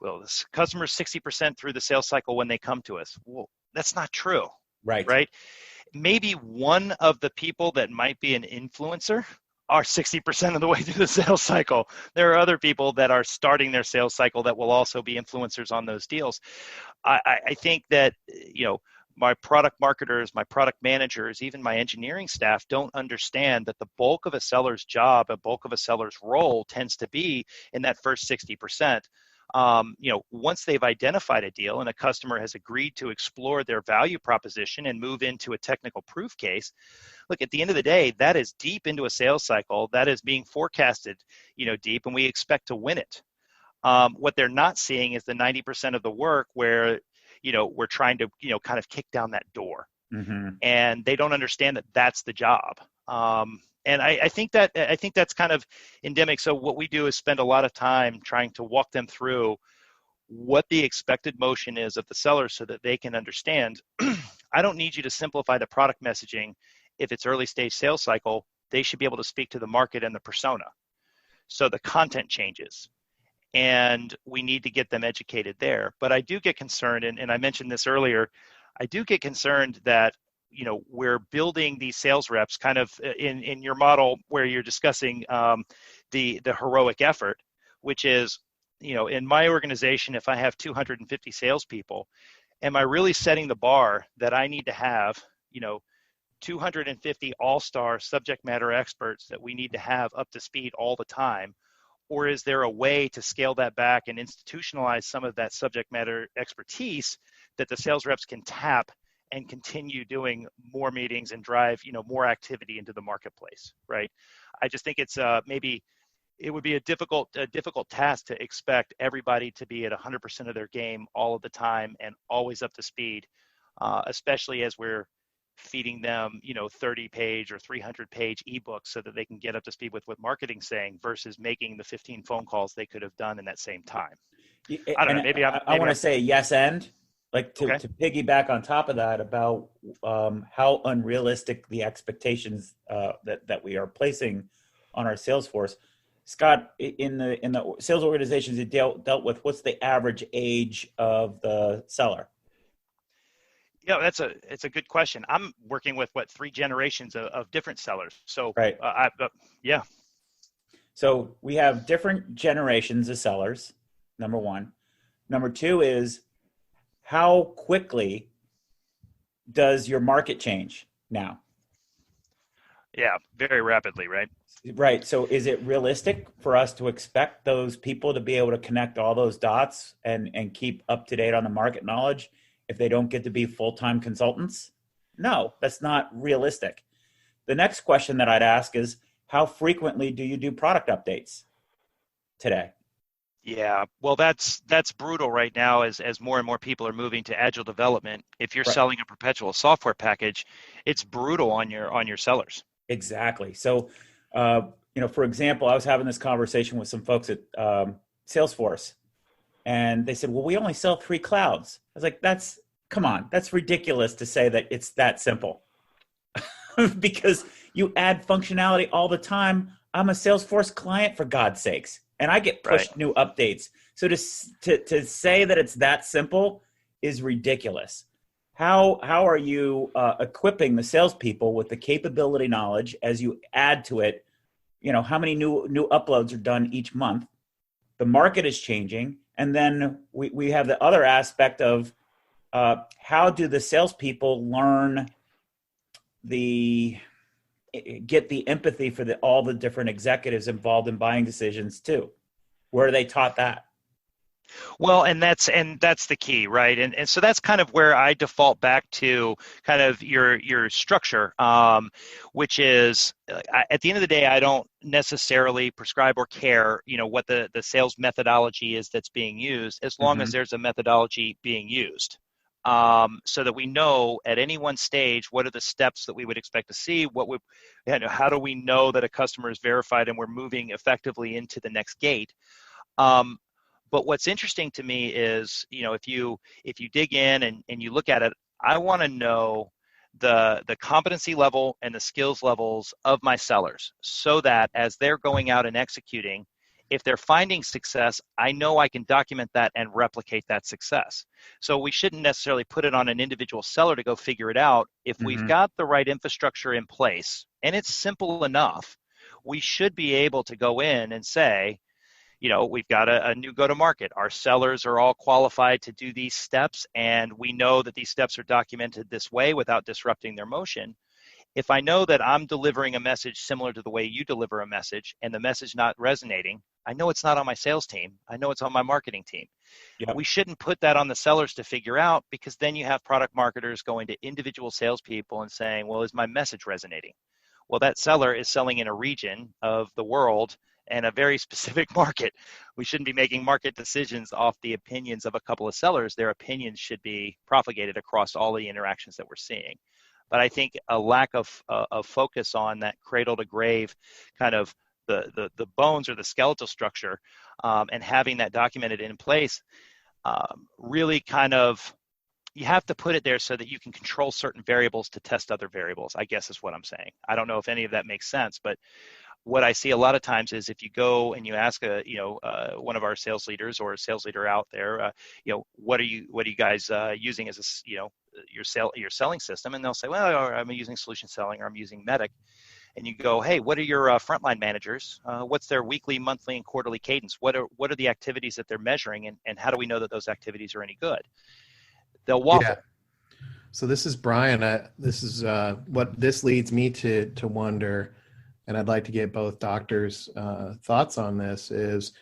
well, this customer's 60% through the sales cycle when they come to us. Well, that's not true, right? Maybe one of the people that might be an influencer are 60% of the way through the sales cycle. There are other people that are starting their sales cycle that will also be influencers on those deals. I think that, my product marketers, my product managers, even my engineering staff don't understand that the bulk of a seller's job, a bulk of a seller's role tends to be in that first 60%. Once they've identified a deal and a customer has agreed to explore their value proposition and move into a technical proof case, look, at the end of the day, that is deep into a sales cycle. That is being forecasted, deep, and we expect to win it. What they're not seeing is the 90% of the work where, we're trying to, kind of kick down that door. Mm-hmm. And they don't understand that that's the job. And I think that's kind of endemic. So what we do is spend a lot of time trying to walk them through what the expected motion is of the seller so that they can understand, I don't need you to simplify the product messaging. If it's early stage sales cycle, they should be able to speak to the market and the persona. So the content changes. And we need to get them educated there. But I do get concerned, and I mentioned this earlier, I do get concerned that we're building these sales reps kind of in your model where you're discussing the heroic effort, which is, in my organization, if I have 250 salespeople, am I really setting the bar that I need to have, 250 all-star subject matter experts that we need to have up to speed all the time? Or is there a way to scale that back and institutionalize some of that subject matter expertise that the sales reps can tap and continue doing more meetings and drive, more activity into the marketplace, right? I just think it's maybe it would be a difficult task to expect everybody to be at 100% of their game all of the time and always up to speed, especially as we're feeding them, 30-page or 300-page ebooks so that they can get up to speed with what marketing's saying versus making the 15 phone calls they could have done in that same time. I don't know. Maybe I want to say yes and. Like to piggyback on top of that about how unrealistic the expectations that we are placing on our sales force. Scott, in the sales organizations you dealt with, what's the average age of the seller? Yeah, it's a good question. I'm working with 3 generations of different sellers. So right. Yeah. So we have different generations of sellers. Number one. Number two is, how quickly does your market change now? Yeah, very rapidly, right? Right. So is it realistic for us to expect those people to be able to connect all those dots and keep up to date on the market knowledge if they don't get to be full-time consultants? No, that's not realistic. The next question that I'd ask is, how frequently do you do product updates today? Yeah, well, that's brutal right now as more and more people are moving to agile development. If you're Right. selling a perpetual software package, it's brutal on your sellers. Exactly. So, for example, I was having this conversation with some folks at Salesforce. And they said, well, we only sell 3 clouds. I was like, come on, that's ridiculous to say that it's that simple. Because you add functionality all the time. I'm a Salesforce client, for God's sakes, and I get pushed new updates. So to say that it's that simple is ridiculous. How are you equipping the salespeople with the capability knowledge as you add to it? You know, how many new uploads are done each month? The market is changing, and then we have the other aspect of how do the salespeople learn get the empathy for all the different executives involved in buying decisions too? Where are they taught that? Well, and that's the key, right? And so that's kind of where I default back to kind of your structure, which is at the end of the day, I don't necessarily prescribe or care, what the sales methodology is that's being used, as long as there's a methodology being used. So that we know at any one stage what are the steps that we would expect to see, how do we know that a customer is verified and we're moving effectively into the next gate. But what's interesting to me is, if you dig in and you look at it, I want to know the competency level and the skills levels of my sellers, so that as they're going out and executing, if they're finding success, I know I can document that and replicate that success. So we shouldn't necessarily put it on an individual seller to go figure it out. If we've got the right infrastructure in place, and it's simple enough, we should be able to go in and say, we've got a new go-to-market. Our sellers are all qualified to do these steps, and we know that these steps are documented this way without disrupting their motion. If I know that I'm delivering a message similar to the way you deliver a message, and the message not resonating, I know it's not on my sales team. I know it's on my marketing team. Yep. We shouldn't put that on the sellers to figure out, because then you have product marketers going to individual salespeople and saying, well, is my message resonating? Well, that seller is selling in a region of the world and a very specific market. We shouldn't be making market decisions off the opinions of a couple of sellers. Their opinions should be propagated across all the interactions that we're seeing. But I think a lack of focus on that cradle to grave kind of the bones or the skeletal structure, and having that documented in place, really kind of, you have to put it there so that you can control certain variables to test other variables, I guess is what I'm saying. I don't know if any of that makes sense, but what I see a lot of times is if you go and you ask one of our sales leaders or a sales leader out there, what are you guys using as your selling system? And they'll say, well, I'm using solution selling, or I'm using Medic. And you go, hey, what are your frontline managers? What's their weekly, monthly, and quarterly cadence? What are the activities that they're measuring, and how do we know that those activities are any good? They'll waffle. Yeah. So this is Brian. This is what this leads me to wonder, and I'd like to get both doctors' thoughts on this, is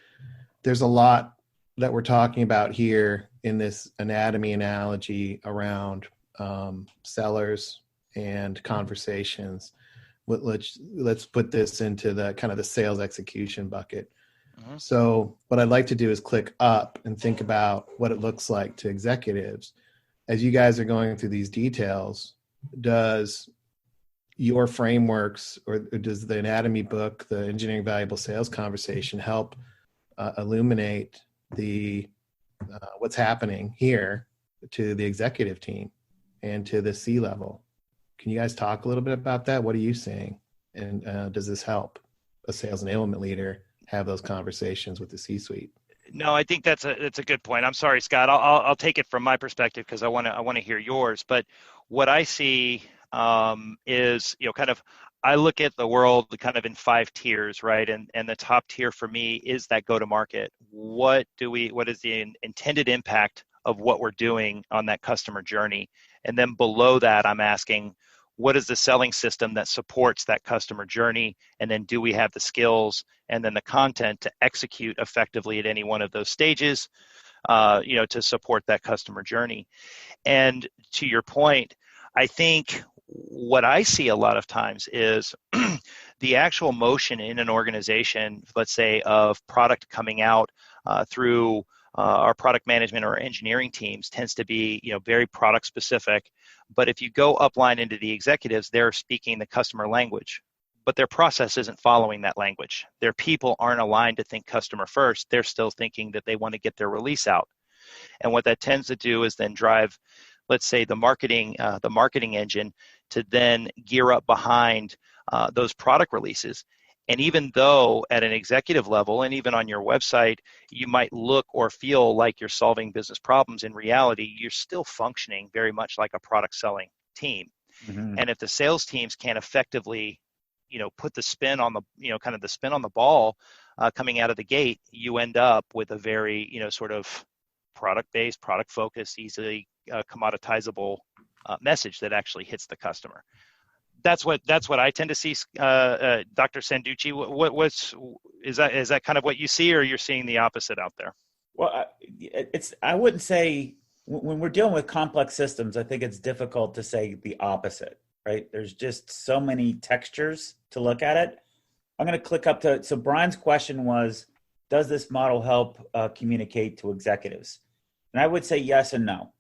there's a lot that we're talking about here in this anatomy analogy around sellers and conversations. Let's put this into the kind of the sales execution bucket. So what I'd like to do is click up and think about what it looks like to executives. As you guys are going through these details, does your frameworks or does the anatomy book, the Engineering Valuable Sales Conversation, help illuminate the what's happening here to the executive team and to the C-level? Can you guys talk a little bit about that? What are you seeing? And does this help a sales enablement leader have those conversations with the C-suite? No, I think that's a good point. I'm sorry, Scott. I'll take it from my perspective because I want to hear yours. But what I see is, kind of, I look at the world kind of in 5 tiers, right? And the top tier for me is that go-to-market. What is the intended impact of what we're doing on that customer journey? And then below that, I'm asking, what is the selling system that supports that customer journey? And then do we have the skills and then the content to execute effectively at any one of those stages, to support that customer journey? And to your point, I think what I see a lot of times is the actual motion in an organization, let's say, of product coming out through our product management or engineering teams tends to be, very product specific. But if you go upline into the executives, they're speaking the customer language. but their process isn't following that language. Their people aren't aligned to think customer first. They're still thinking that they want to get their release out. And what that tends to do is then drive, let's say, the marketing engine to then gear up behind those product releases. And even though at an executive level and even on your website, you might look or feel like you're solving business problems, in reality, you're still functioning very much like a product selling team. Mm-hmm. And if the sales teams can't effectively, put the spin on the, kind of the spin on the ball coming out of the gate, you end up with a very, sort of product-based, product-focused, easily commoditizable message that actually hits the customer. That's what I tend to see, Dr. Santucci. Is that kind of what you see, or you're seeing the opposite out there? Well, I wouldn't say, when we're dealing with complex systems, I think it's difficult to say the opposite, right? There's just so many textures to look at it. I'm going to click up to, so Brian's question was, does this model help communicate to executives? And I would say yes and no.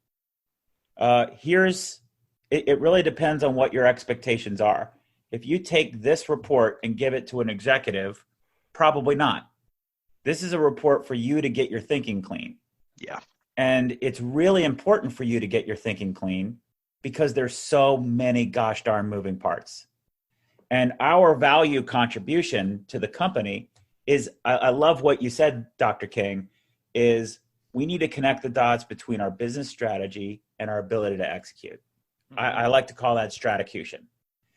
It really depends on what your expectations are. If you take this report and give it to an executive, probably not. This is a report for you to get your thinking clean. Yeah. And it's really important for you to get your thinking clean because there's so many gosh darn moving parts. And our value contribution to the company is, I love what you said, Dr. King, is we need to connect the dots between our business strategy and our ability to execute. Mm-hmm. I like to call that stratacution.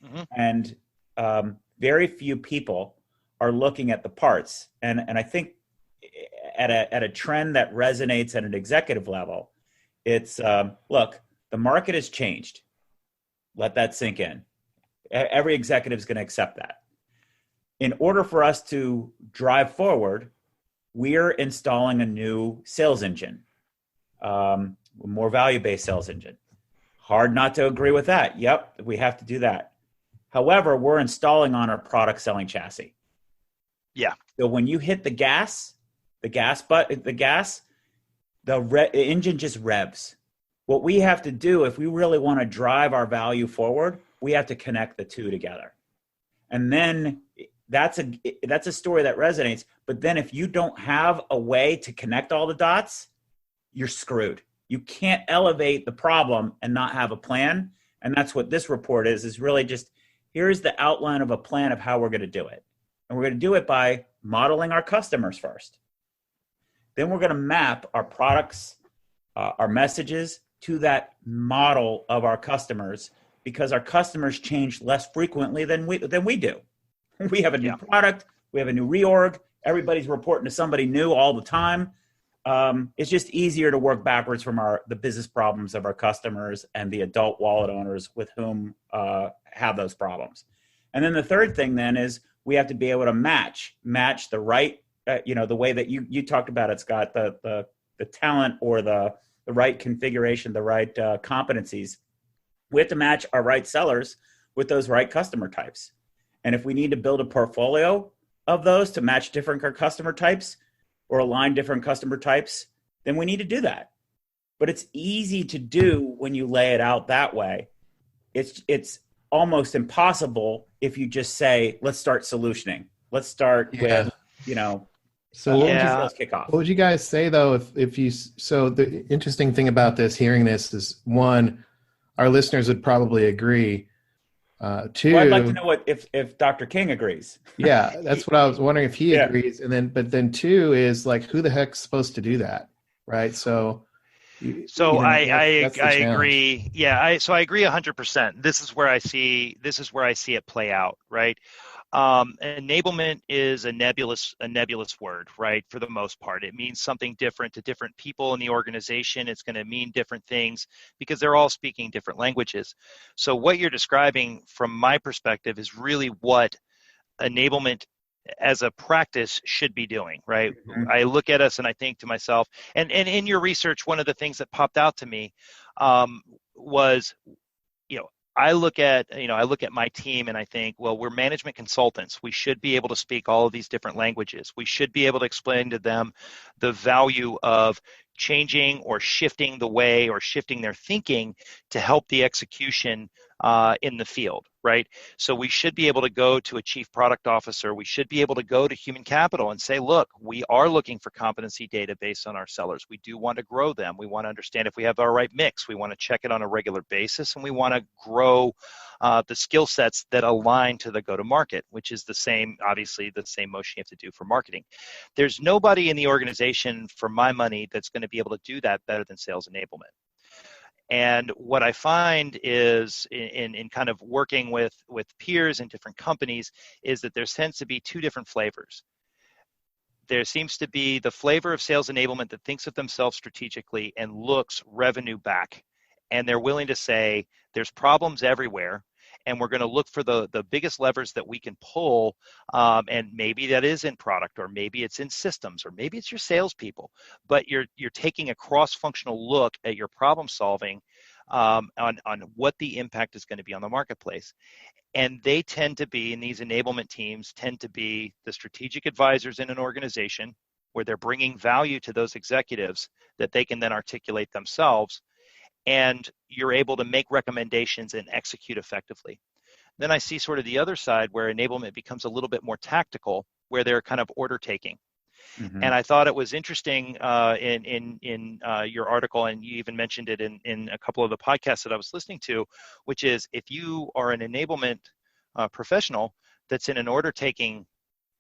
Mm-hmm. And very few people are looking at the parts. And I think at a trend that resonates at an executive level, it's, look, the market has changed. Let that sink in. Every executive is going to accept that. In order for us to drive forward, we're installing a new sales engine, more value-based sales engine. Hard not to agree with that. Yep, we have to do that. However, we're installing on our product selling chassis. Yeah. So when you hit the engine just revs. What we have to do, if we really want to drive our value forward, we have to connect the two together. And then that's a story that resonates. But then if you don't have a way to connect all the dots, you're screwed. You can't elevate the problem and not have a plan. And that's what this report is really just, here's the outline of a plan of how we're going to do it. And we're going to do it by modeling our customers first. Then we're going to map our products, our messages to that model of our customers, because our customers change less frequently than we do. We have a new product, we have a new reorg, everybody's reporting to somebody new all the time. It's just easier to work backwards from the business problems of our customers and the adult wallet owners with whom have those problems. And then the third thing then is we have to be able to match the right, the way that you talked about it, Scott, the talent or the right configuration, the right competencies. We have to match our right sellers with those right customer types. And if we need to build a portfolio of those to match different customer types or align different customer types, then we need to do that. But it's easy to do when you lay it out that way. It's almost impossible if you just say, let's start solutioning. Let's start with, So sales kickoff. What would you guys say though, so the interesting thing about hearing this is, one, our listeners would probably agree. Two, I'd like to know if Dr. King agrees. Yeah, that's what I was wondering, if he agrees. And then two is like, who the heck's supposed to do that, right? So I agree. Yeah, I agree 100%. This is where I see it play out, right? Enablement is a nebulous word, right? For the most part, it means something different to different people in the organization. It's going to mean different things because they're all speaking different languages. So what you're describing from my perspective is really what enablement as a practice should be doing, right? Mm-hmm. I look at us and I think to myself, and in your research, one of the things that popped out to me was, I look at my team and I think, well, we're management consultants. We should be able to speak all of these different languages. We should be able to explain to them the value of changing or shifting the way or shifting their thinking to help the execution in the field, right? So we should be able to go to a chief product officer. We should be able to go to human capital and say, look, we are looking for competency data based on our sellers. We do want to grow them. We want to understand if we have our right mix. We want to check it on a regular basis, and we want to grow the skill sets that align to the go-to-market, which is the same, obviously, the same motion you have to do for marketing. There's nobody in the organization, for my money, that's going to be able to do that better than sales enablement. And what I find is in kind of working with peers in different companies is that there tends to be two different flavors. There seems to be the flavor of sales enablement that thinks of themselves strategically and looks revenue back. And they're willing to say there's problems everywhere, and we're going to look for the biggest levers that we can pull, and maybe that is in product, or maybe it's in systems, or maybe it's your salespeople. But you're taking a cross-functional look at your problem solving on what the impact is going to be on the marketplace. And they tend to be, and these enablement teams tend to be the strategic advisors in an organization where they're bringing value to those executives that they can then articulate themselves, and you're able to make recommendations and execute effectively. Then I see sort of the other side where enablement becomes a little bit more tactical, where they're kind of order taking. Mm-hmm. And I thought it was interesting in your article, and you even mentioned it in a couple of the podcasts that I was listening to, which is if you are an enablement professional that's in an order taking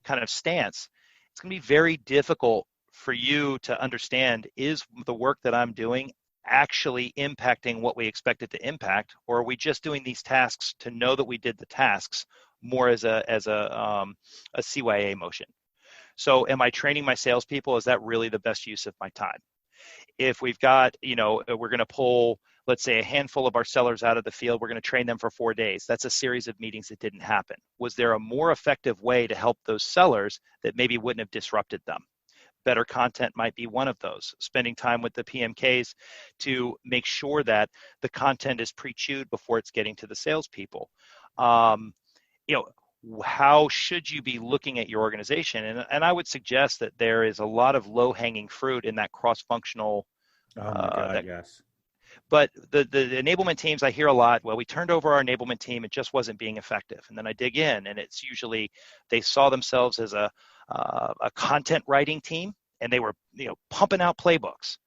kind of stance, it's going to be very difficult for you to understand, is the work that I'm doing actually impacting what we expect it to impact, or are we just doing these tasks to know that we did the tasks more as a CYA motion? So am I training my salespeople? Is that really the best use of my time? If we've got, we're going to pull, let's say, a handful of our sellers out of the field, we're going to train them for 4 days. That's a series of meetings that didn't happen. Was there a more effective way to help those sellers that maybe wouldn't have disrupted them? Better content might be one of those. Spending time with the PMKs to make sure that the content is pre-chewed before it's getting to the salespeople. How should you be looking at your organization? And I would suggest that there is a lot of low-hanging fruit in that cross-functional. Oh my God, yes. But the enablement teams, I hear a lot, well, we turned over our enablement team, it just wasn't being effective. And then I dig in, and it's usually they saw themselves as a content writing team, and they were pumping out playbooks.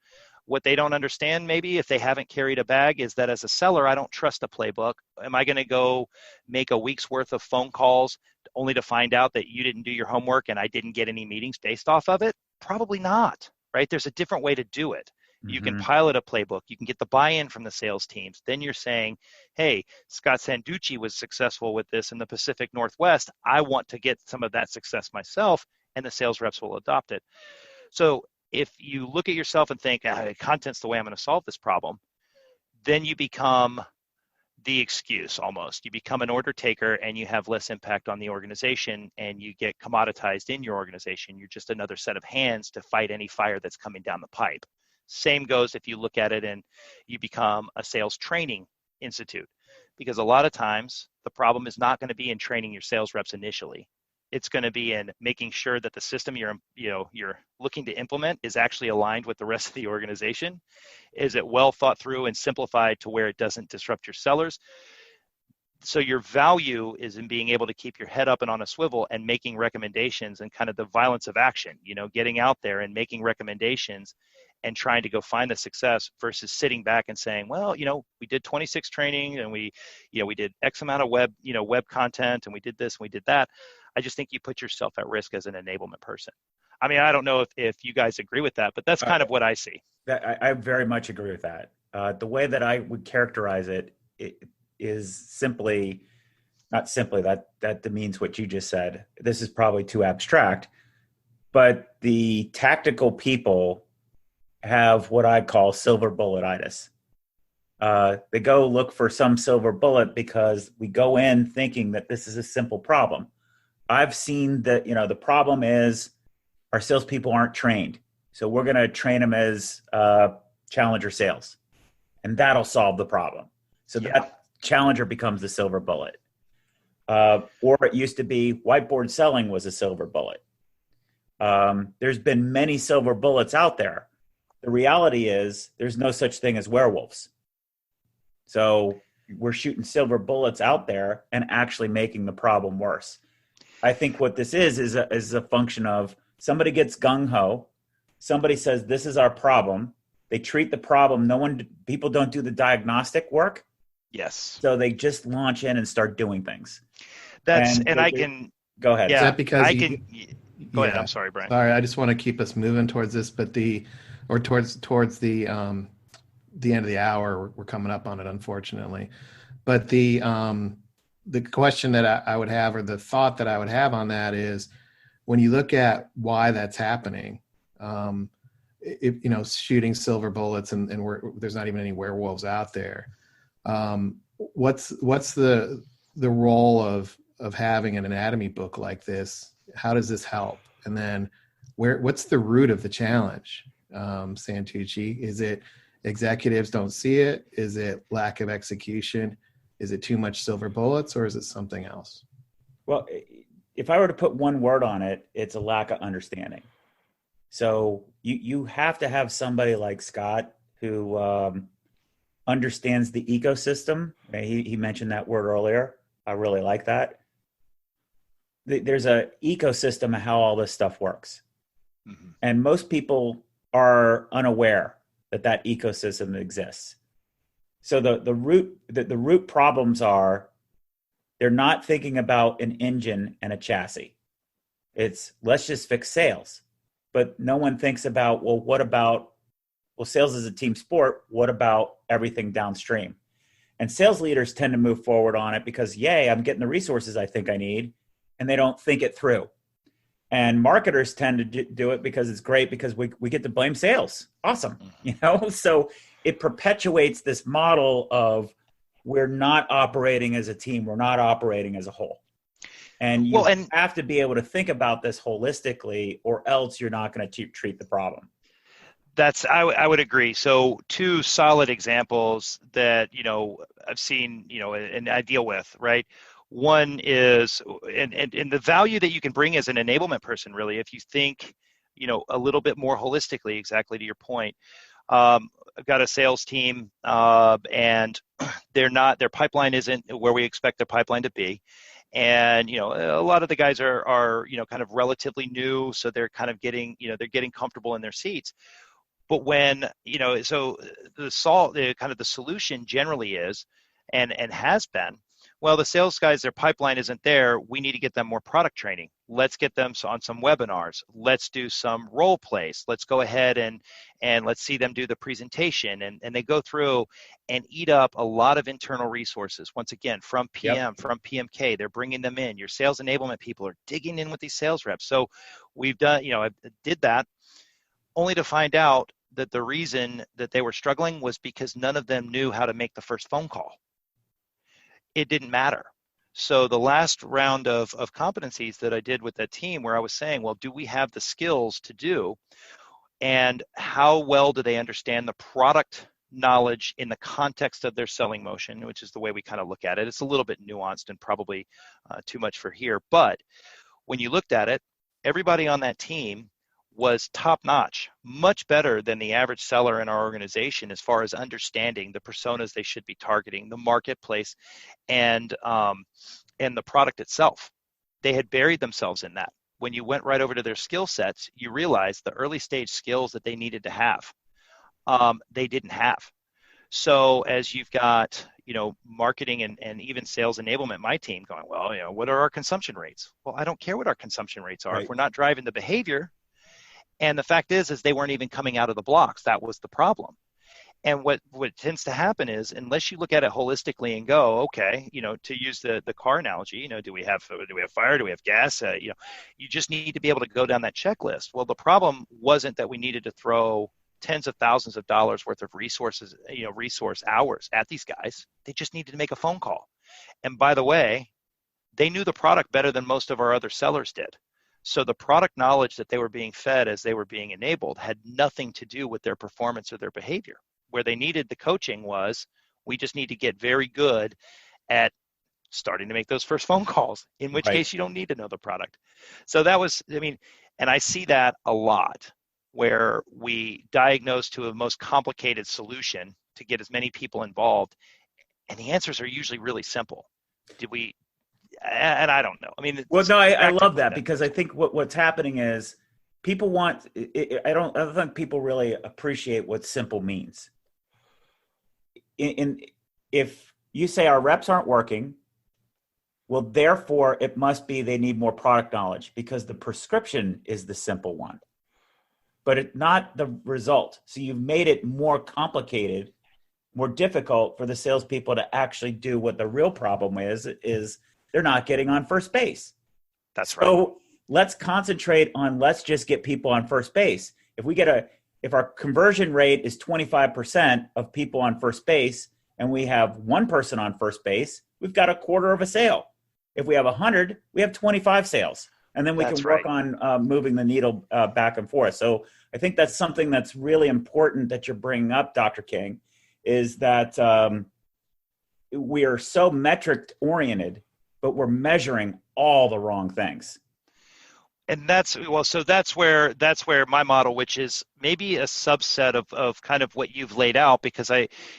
What they don't understand, maybe, if they haven't carried a bag, is that as a seller, I don't trust a playbook. Am I going to go make a week's worth of phone calls only to find out that you didn't do your homework and I didn't get any meetings based off of it? Probably not, right? There's a different way to do it. You can pilot a playbook. You can get the buy-in from the sales teams. Then you're saying, hey, Scott Santucci was successful with this in the Pacific Northwest. I want to get some of that success myself, and the sales reps will adopt it. So if you look at yourself and think, content's the way I'm going to solve this problem, then you become the excuse almost. You become an order taker, and you have less impact on the organization, and you get commoditized in your organization. You're just another set of hands to fight any fire that's coming down the pipe. Same goes if you look at it and you become a sales training institute, because a lot of times the problem is not going to be in training your sales reps initially. It's going to be in making sure that the system you're looking to implement is actually aligned with the rest of the organization. Is it well thought through and simplified to where it doesn't disrupt your sellers? So your value is in being able to keep your head up and on a swivel and making recommendations, and kind of the violence of action, getting out there and making recommendations and trying to go find the success, versus sitting back and saying, well, we did 26 training, and we did X amount of web content, and we did this and we did that. I just think you put yourself at risk as an enablement person. I mean, I don't know if you guys agree with that, but that's kind of what I see. I very much agree with that. The way that I would characterize it is not simply that demeans what you just said. This is probably too abstract, but the tactical people have what I call silver bulletitis. They go look for some silver bullet because we go in thinking that this is a simple problem. I've seen that, the problem is our salespeople aren't trained. So we're going to train them as challenger sales, and that'll solve the problem. So that challenger becomes the silver bullet. Or it used to be whiteboard selling was a silver bullet. There's been many silver bullets out there. The reality is there's no such thing as werewolves. So we're shooting silver bullets out there and actually making the problem worse. I think what this is a function of somebody gets gung-ho, somebody says, this is our problem. They treat the problem. People don't do the diagnostic work. Yes. So they just launch in and start doing things. Go ahead. Is that because Go ahead. I'm sorry, Brian. Sorry, I just want to keep us moving towards this, but towards the end of the hour, we're coming up on it, unfortunately. But the question that I would have, or the thought that I would have on that, is when you look at why that's happening, shooting silver bullets and there's not even any werewolves out there. What's the role of having an anatomy book like this? How does this help? And then what's the root of the challenge, Santucci? Is it executives don't see it? Is it lack of execution? Is it too much silver bullets, or is it something else? Well, if I were to put one word on it, it's a lack of understanding. So you have to have somebody like Scott who understands the ecosystem. He mentioned that word earlier. I really like that. There's an ecosystem of how all this stuff works. Mm-hmm. And most people are unaware that ecosystem exists. So the root problems are they're not thinking about an engine and a chassis. It's let's just fix sales. But no one thinks about, sales is a team sport. What about everything downstream? And sales leaders tend to move forward on it because, yay, I'm getting the resources I think I need. And they don't think it through. And marketers tend to do it because it's great because we get to blame sales. Awesome. So it perpetuates this model of we're not operating as a team. We're not operating as a whole. And you have to be able to think about this holistically, or else you're not going to treat the problem. I would agree. So 2 solid examples that, I've seen, and I deal with, right? One is, and the value that you can bring as an enablement person, really, if you think, a little bit more holistically, exactly to your point. I've got a sales team, and their pipeline isn't where we expect their pipeline to be. And, a lot of the guys are kind of relatively new, so they're kind of getting comfortable in their seats. But when, so the solution generally is, and has been, well, the sales guys, their pipeline isn't there. We need to get them more product training. Let's get them on some webinars. Let's do some role plays. Let's go ahead and let's see them do the presentation. And they go through and eat up a lot of internal resources. Once again, from PM, from PMK, they're bringing them in. Your sales enablement people are digging in with these sales reps. So we've done, I did that only to find out that the reason that they were struggling was because none of them knew how to make the first phone call. It didn't matter. So the last round of competencies that I did with that team, where I was saying, well, do we have the skills to do, and how well do they understand the product knowledge in the context of their selling motion, which is the way we kind of look at it. It's a little bit nuanced and probably too much for here. But when you looked at it, everybody on that team was top-notch, much better than the average seller in our organization as far as understanding the personas they should be targeting, the marketplace, and the product itself. They had buried themselves in that. When you went right over to their skill sets, you realized the early stage skills that they needed to have, they didn't have. So as you've got, marketing and even sales enablement, my team going, well, what are our consumption rates? Well, I don't care what our consumption rates are. Right. If we're not driving the behavior. And the fact is they weren't even coming out of the blocks. That was the problem. And what tends to happen is, unless you look at it holistically and go, okay, to use the car analogy, do we have fire? Do we have gas? You just need to be able to go down that checklist. Well, the problem wasn't that we needed to throw tens of thousands of dollars worth of resource hours at these guys. They just needed to make a phone call. And by the way, they knew the product better than most of our other sellers did. So the product knowledge that they were being fed as they were being enabled had nothing to do with their performance or their behavior. Where they needed the coaching was, we just need to get very good at starting to make those first phone calls, in which case you don't need to know the product. So that was, and I see that a lot, where we diagnose to a most complicated solution to get as many people involved, And the answers are usually really simple. And I don't know. I mean, well, no, I love that, because I think what's happening is people want, I don't think people really appreciate what simple means. If you say our reps aren't working, well, therefore it must be they need more product knowledge, because the prescription is the simple one, but it's not the result. So you've made it more complicated, more difficult for the salespeople to actually do what the real problem is they're not getting on first base. That's right. So let's concentrate on, let's just get people on first base. If our conversion rate is 25% of people on first base, and we have one person on first base, we've got a quarter of a sale. If we have 100, we have 25 sales. And then we can work on moving the needle back and forth. So I think that's something that's really important that you're bringing up, Dr. King, is that we are so metric oriented, but we're measuring all the wrong things. And that's where my model, which is maybe a subset of kind of what you've laid out, because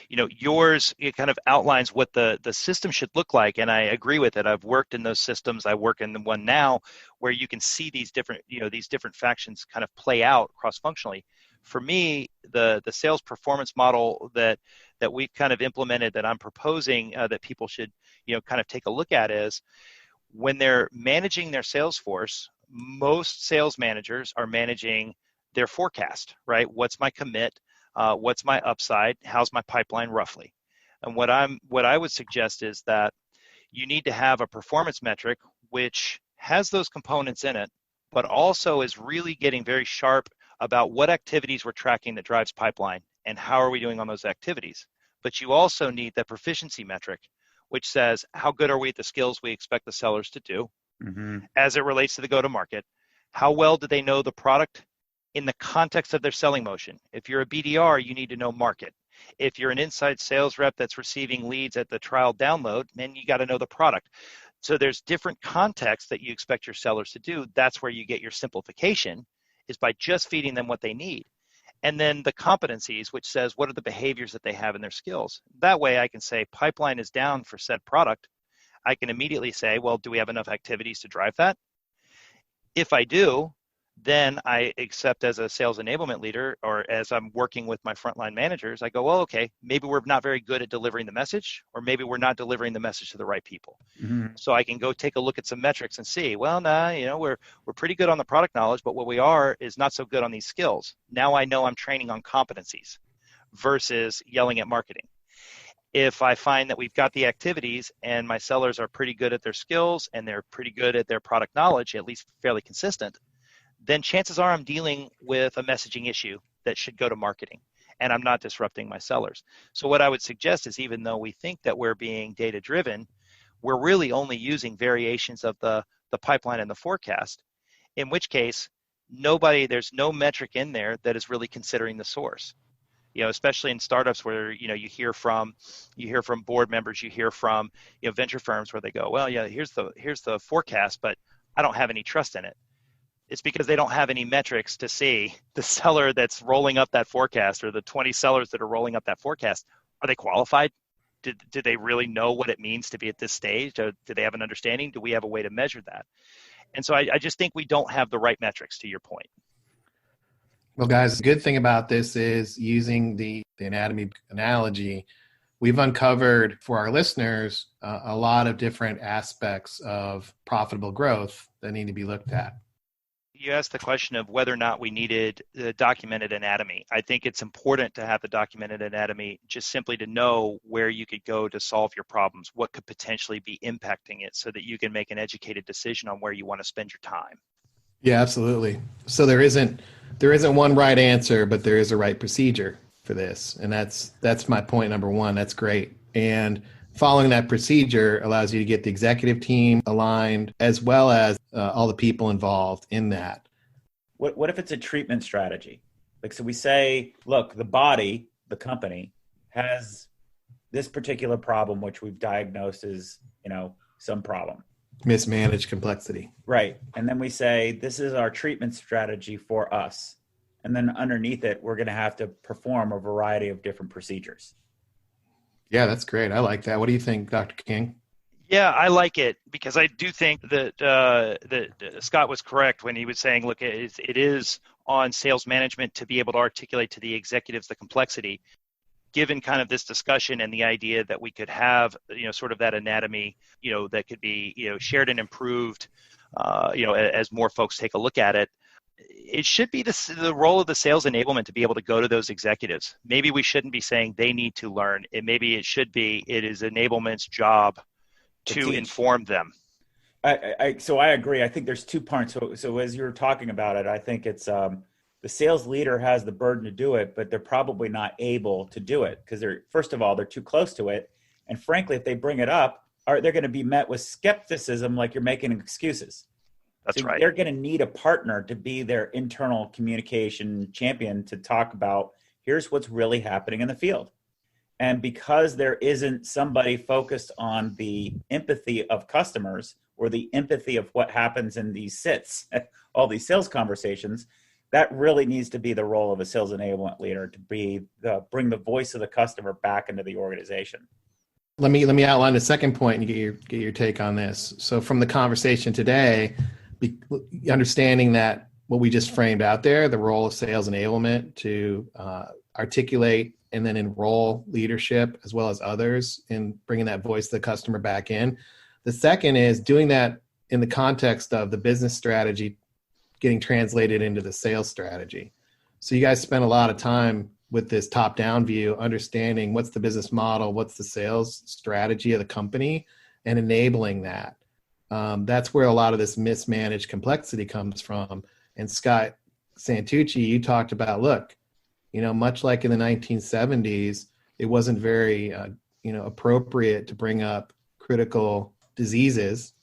yours, it kind of outlines what the system should look like. And I agree with it. I've worked in those systems. I work in the one now where you can see these different factions kind of play out cross-functionally. For me, the sales performance model that we've kind of implemented, that I'm proposing that people should kind of take a look at, is when they're managing their sales force, most sales managers are managing their forecast, right? What's my commit? What's my upside? How's my pipeline roughly? And what I would suggest is that you need to have a performance metric which has those components in it, but also is really getting very sharp about what activities we're tracking that drives pipeline and how are we doing on those activities. But you also need that proficiency metric, which says how good are we at the skills we expect the sellers to do. Mm-hmm. As it relates to the go-to-market. How well do they know the product in the context of their selling motion? If you're a BDR, you need to know market. If you're an inside sales rep that's receiving leads at the trial download, then you got to know the product. So there's different contexts that you expect your sellers to do. That's where you get your simplification, is by just feeding them what they need. And then the competencies, which says what are the behaviors that they have in their skills. That way I can say pipeline is down for said product. I can immediately say, well, do we have enough activities to drive that? If I do, then I accept as a sales enablement leader, or as I'm working with my frontline managers, I go, well, okay, maybe we're not very good at delivering the message, or maybe we're not delivering the message to the right people. Mm-hmm. So I can go take a look at some metrics and see, well, we're pretty good on the product knowledge, but what we are is not so good on these skills. Now I know I'm training on competencies versus yelling at marketing. If I find that we've got the activities and my sellers are pretty good at their skills and they're pretty good at their product knowledge, at least fairly consistent, then chances are I'm dealing with a messaging issue that should go to marketing, and I'm not disrupting my sellers. So what I would suggest is, even though we think that we're being data-driven, we're really only using variations of the pipeline and the forecast, in which case there's no metric in there that is really considering the source. Especially in startups where, you hear from board members, you hear from, venture firms where they go, well, yeah, here's the forecast, but I don't have any trust in it. It's because they don't have any metrics to see the seller that's rolling up that forecast, or the 20 sellers that are rolling up that forecast. Are they qualified? Do they really know what it means to be at this stage? Do they have an understanding? Do we have a way to measure that? And so I just think we don't have the right metrics, to your point. Well, guys, the good thing about this is, using the anatomy analogy, we've uncovered for our listeners a lot of different aspects of profitable growth that need to be looked at. You asked the question of whether or not we needed the documented anatomy. I think it's important to have the documented anatomy, just simply to know where you could go to solve your problems, what could potentially be impacting it, so that you can make an educated decision on where you want to spend your time. Yeah, absolutely. So there isn't one right answer, but there is a right procedure for this. And that's my point number one. That's great. And following that procedure allows you to get the executive team aligned, as well as all the people involved in that. What if it's a treatment strategy? So we say, look, the body, the company, has this particular problem, which we've diagnosed as, some problem. Mismanaged complexity. Right. And then we say, this is our treatment strategy for us. And then underneath it, we're going to have to perform a variety of different procedures. Yeah, that's great. I like that. What do you think, Dr. King? Yeah, I like it because I do think that Scott was correct when he was saying, look, it is on sales management to be able to articulate to the executives the complexity. Given kind of this discussion and the idea that we could have, sort of that anatomy, that could be, shared and improved, as more folks take a look at it, it should be the role of the sales enablement to be able to go to those executives. Maybe we shouldn't be saying they need to learn. Maybe it should be, it is enablement's job to inform them. So I agree. I think there's 2 parts. So as you were talking about it, I think it's the sales leader has the burden to do it, but they're probably not able to do it because first of all, they're too close to it. And frankly, if they bring it up, they're going to be met with skepticism, like you're making excuses. That's right. They're going to need a partner to be their internal communication champion to talk about, here's what's really happening in the field. And because there isn't somebody focused on the empathy of customers or the empathy of what happens in these sits, all these sales conversations, that really needs to be the role of a sales enablement leader to bring the voice of the customer back into the organization. Let me outline the second point and get your take on this. So from the conversation today, understanding that what we just framed out there, the role of sales enablement to articulate and then enroll leadership as well as others in bringing that voice of the customer back in. The second is doing that in the context of the business strategy getting translated into the sales strategy. So you guys spent a lot of time with this top-down view, understanding what's the business model, what's the sales strategy of the company, and enabling that. That's where a lot of this mismanaged complexity comes from. And Scott Santucci, you talked about, look, much like in the 1970s, it wasn't very, appropriate to bring up critical diseases.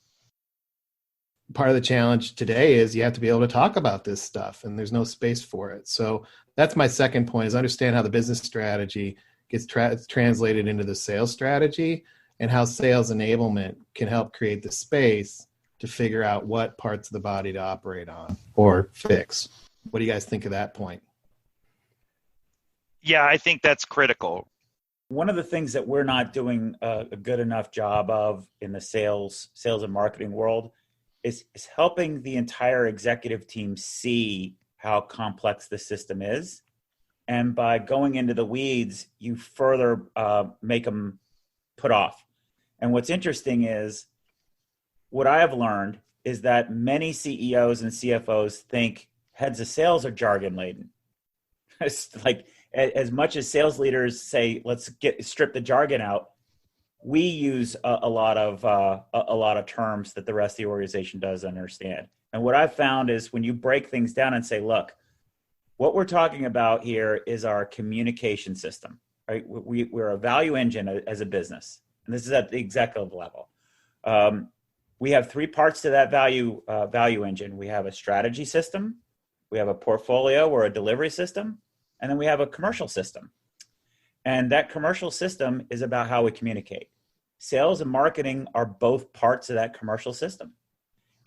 Part of the challenge today is you have to be able to talk about this stuff, and there's no space for it. So that's my second point, is understand how the business strategy gets translated into the sales strategy and how sales enablement can help create the space to figure out what parts of the body to operate on or fix. What do you guys think of that point? Yeah, I think that's critical. One of the things that we're not doing a good enough job of in the sales and marketing world is helping the entire executive team see how complex the system is. And by going into the weeds, you further make them put off. And what's interesting is, what I have learned is that many CEOs and CFOs think heads of sales are jargon laden. It's like, as much as sales leaders say, let's strip the jargon out, we use a lot of terms that the rest of the organization doesn't understand. And what I've found is when you break things down and say, look, what we're talking about here is our communication system, right? We're a value engine as a business, and this is at the executive level. We have 3 parts to that value engine. We have a strategy system, we have a portfolio or a delivery system, and then we have a commercial system. And that commercial system is about how we communicate. Sales and marketing are both parts of that commercial system.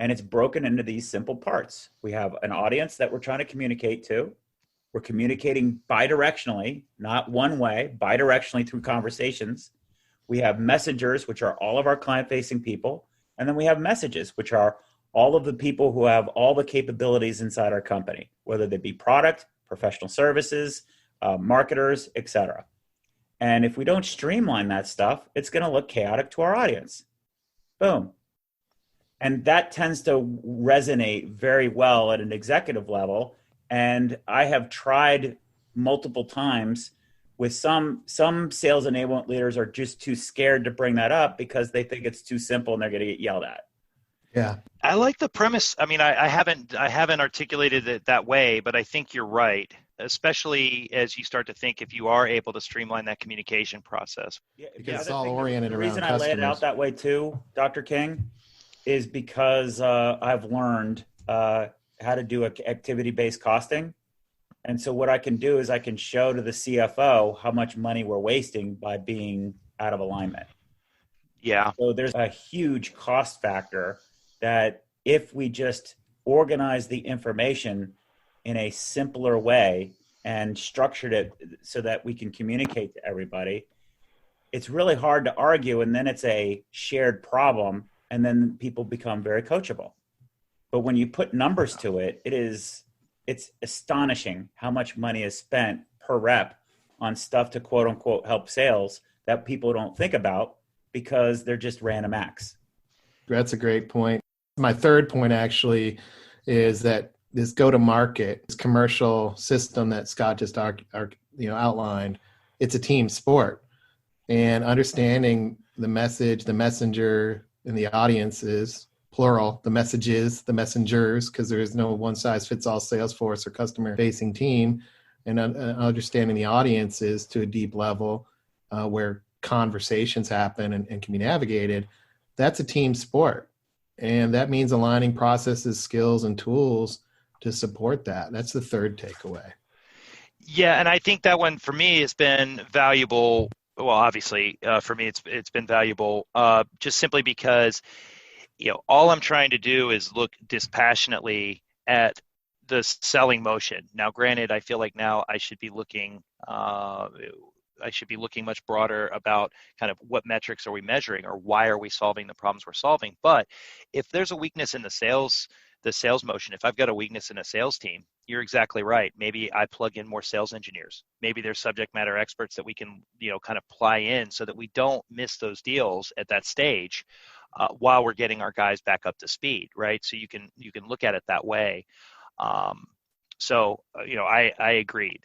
And it's broken into these simple parts. We have an audience that we're trying to communicate to. We're communicating bidirectionally, not one way, bidirectionally through conversations. We have messengers, which are all of our client-facing people. And then we have messages, which are all of the people who have all the capabilities inside our company, whether they be product, professional services, marketers, etc. And if we don't streamline that stuff, it's going to look chaotic to our audience. Boom. And that tends to resonate very well at an executive level. And I have tried multiple times with some sales enablement leaders are just too scared to bring that up because they think it's too simple and they're going to get yelled at. Yeah. I like the premise. I mean, I haven't articulated it that way, but I think you're right, especially as you start to think if you are able to streamline that communication process. Because it's all oriented around customers. The reason I lay it out that way too, Dr. King, is because I've learned how to do activity-based costing. And so what I can do is I can show to the CFO how much money we're wasting by being out of alignment. Yeah. So there's a huge cost factor that if we just organize the information in a simpler way and structured it so that we can communicate to everybody, it's really hard to argue, and then it's a shared problem, and then people become very coachable. But when you put numbers to it, it's astonishing how much money is spent per rep on stuff to quote unquote help sales that people don't think about because they're just random acts. That's a great point. My third point actually is that this go-to-market, this commercial system that Scott just outlined, it's a team sport. And understanding the message, the messenger, and the audiences, plural, the messages, the messengers, because there is no one-size-fits-all Salesforce or customer-facing team, and understanding the audiences to a deep level where conversations happen and can be navigated, that's a team sport. And that means aligning processes, skills, and tools to support that. That's the third takeaway. Yeah, and I think that one for me has been valuable. Well, obviously, for me, it's been valuable just simply because, all I'm trying to do is look dispassionately at the selling motion. Now, granted, I feel like now I should be looking much broader about kind of what metrics are we measuring or why are we solving the problems we're solving. But if there's a weakness in the sales motion, if I've got a weakness in a sales team, you're exactly right. Maybe I plug in more sales engineers. Maybe there's subject matter experts that we can, kind of ply in so that we don't miss those deals at that stage while we're getting our guys back up to speed, right? So you can look at it that way. I agree.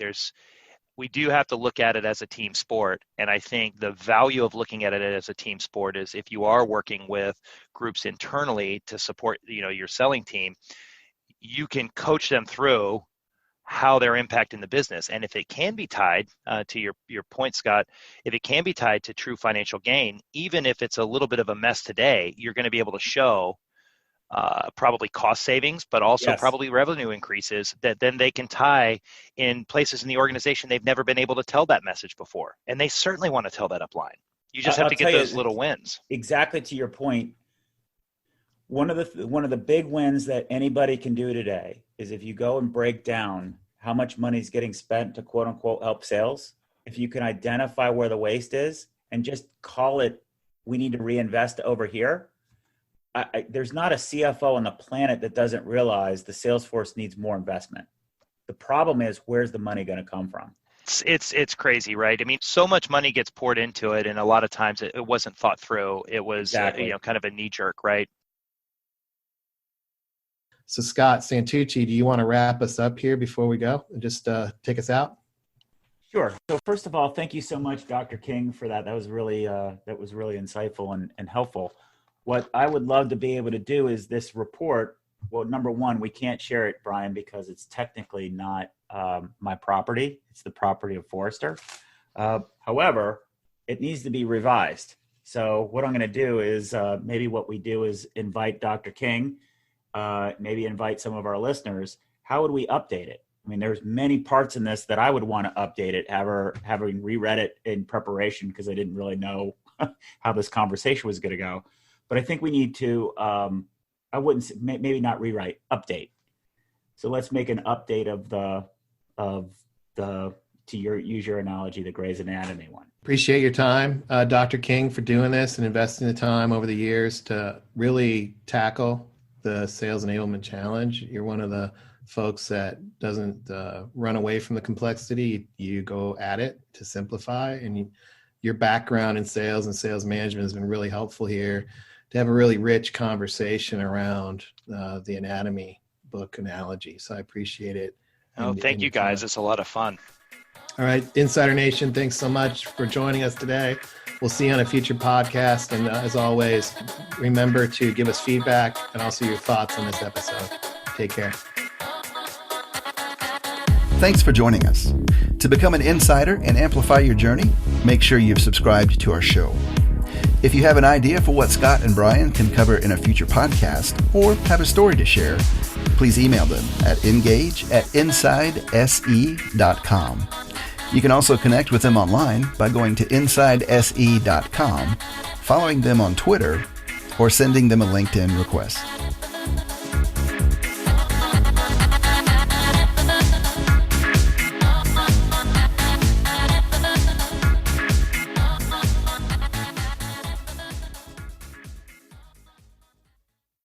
We do have to look at it as a team sport. And I think the value of looking at it as a team sport is if you are working with groups internally to support, your selling team, you can coach them through how they're impacting the business. And if it can be tied to your point, Scott, if it can be tied to true financial gain, even if it's a little bit of a mess today, you're going to be able to show probably cost savings, but also probably revenue increases that then they can tie in places in the organization they've never been able to tell that message before. And they certainly want to tell that upline. You just have to get those little wins. Exactly to your point. One of the big wins that anybody can do today is if you go and break down how much money is getting spent to quote unquote help sales, if you can identify where the waste is and just call it, we need to reinvest over here. There's not a CFO on the planet that doesn't realize the Salesforce needs more investment. The problem is, where's the money going to come from? It's crazy, right? I mean, so much money gets poured into it, and a lot of times it wasn't thought through. It was kind of a knee jerk, right? So Scott, Santucci, do you want to wrap us up here before we go and just take us out? Sure. So first of all, thank you so much, Dr. King, for that. That was really insightful and helpful. What I would love to be able to do is this report. Well, number one, we can't share it, Brian, because it's technically not my property. It's the property of Forrester. However, it needs to be revised. So what I'm going to do is maybe what we do is invite Dr. King, maybe invite some of our listeners. How would we update it? I mean, there's many parts in this that I would want to update it, having reread it in preparation because I didn't really know how this conversation was going to go. But I think we need to, I wouldn't say, maybe not rewrite, update. So let's make an update to use your analogy, the Grey's Anatomy one. Appreciate your time, Dr. King, for doing this and investing the time over the years to really tackle the sales enablement challenge. You're one of the folks that doesn't run away from the complexity. You go at it to simplify, and your background in sales and sales management has been really helpful here to have a really rich conversation around the anatomy book analogy. So I appreciate it. Oh, thank you guys. It's a lot of fun. All right. Insider Nation, thanks so much for joining us today. We'll see you on a future podcast. And as always, remember to give us feedback and also your thoughts on this episode. Take care. Thanks for joining us. To become an insider and amplify your journey, make sure you've subscribed to our show. If you have an idea for what Scott and Brian can cover in a future podcast or have a story to share, please email them at engage@insidese.com. You can also connect with them online by going to insidese.com, following them on Twitter, or sending them a LinkedIn request.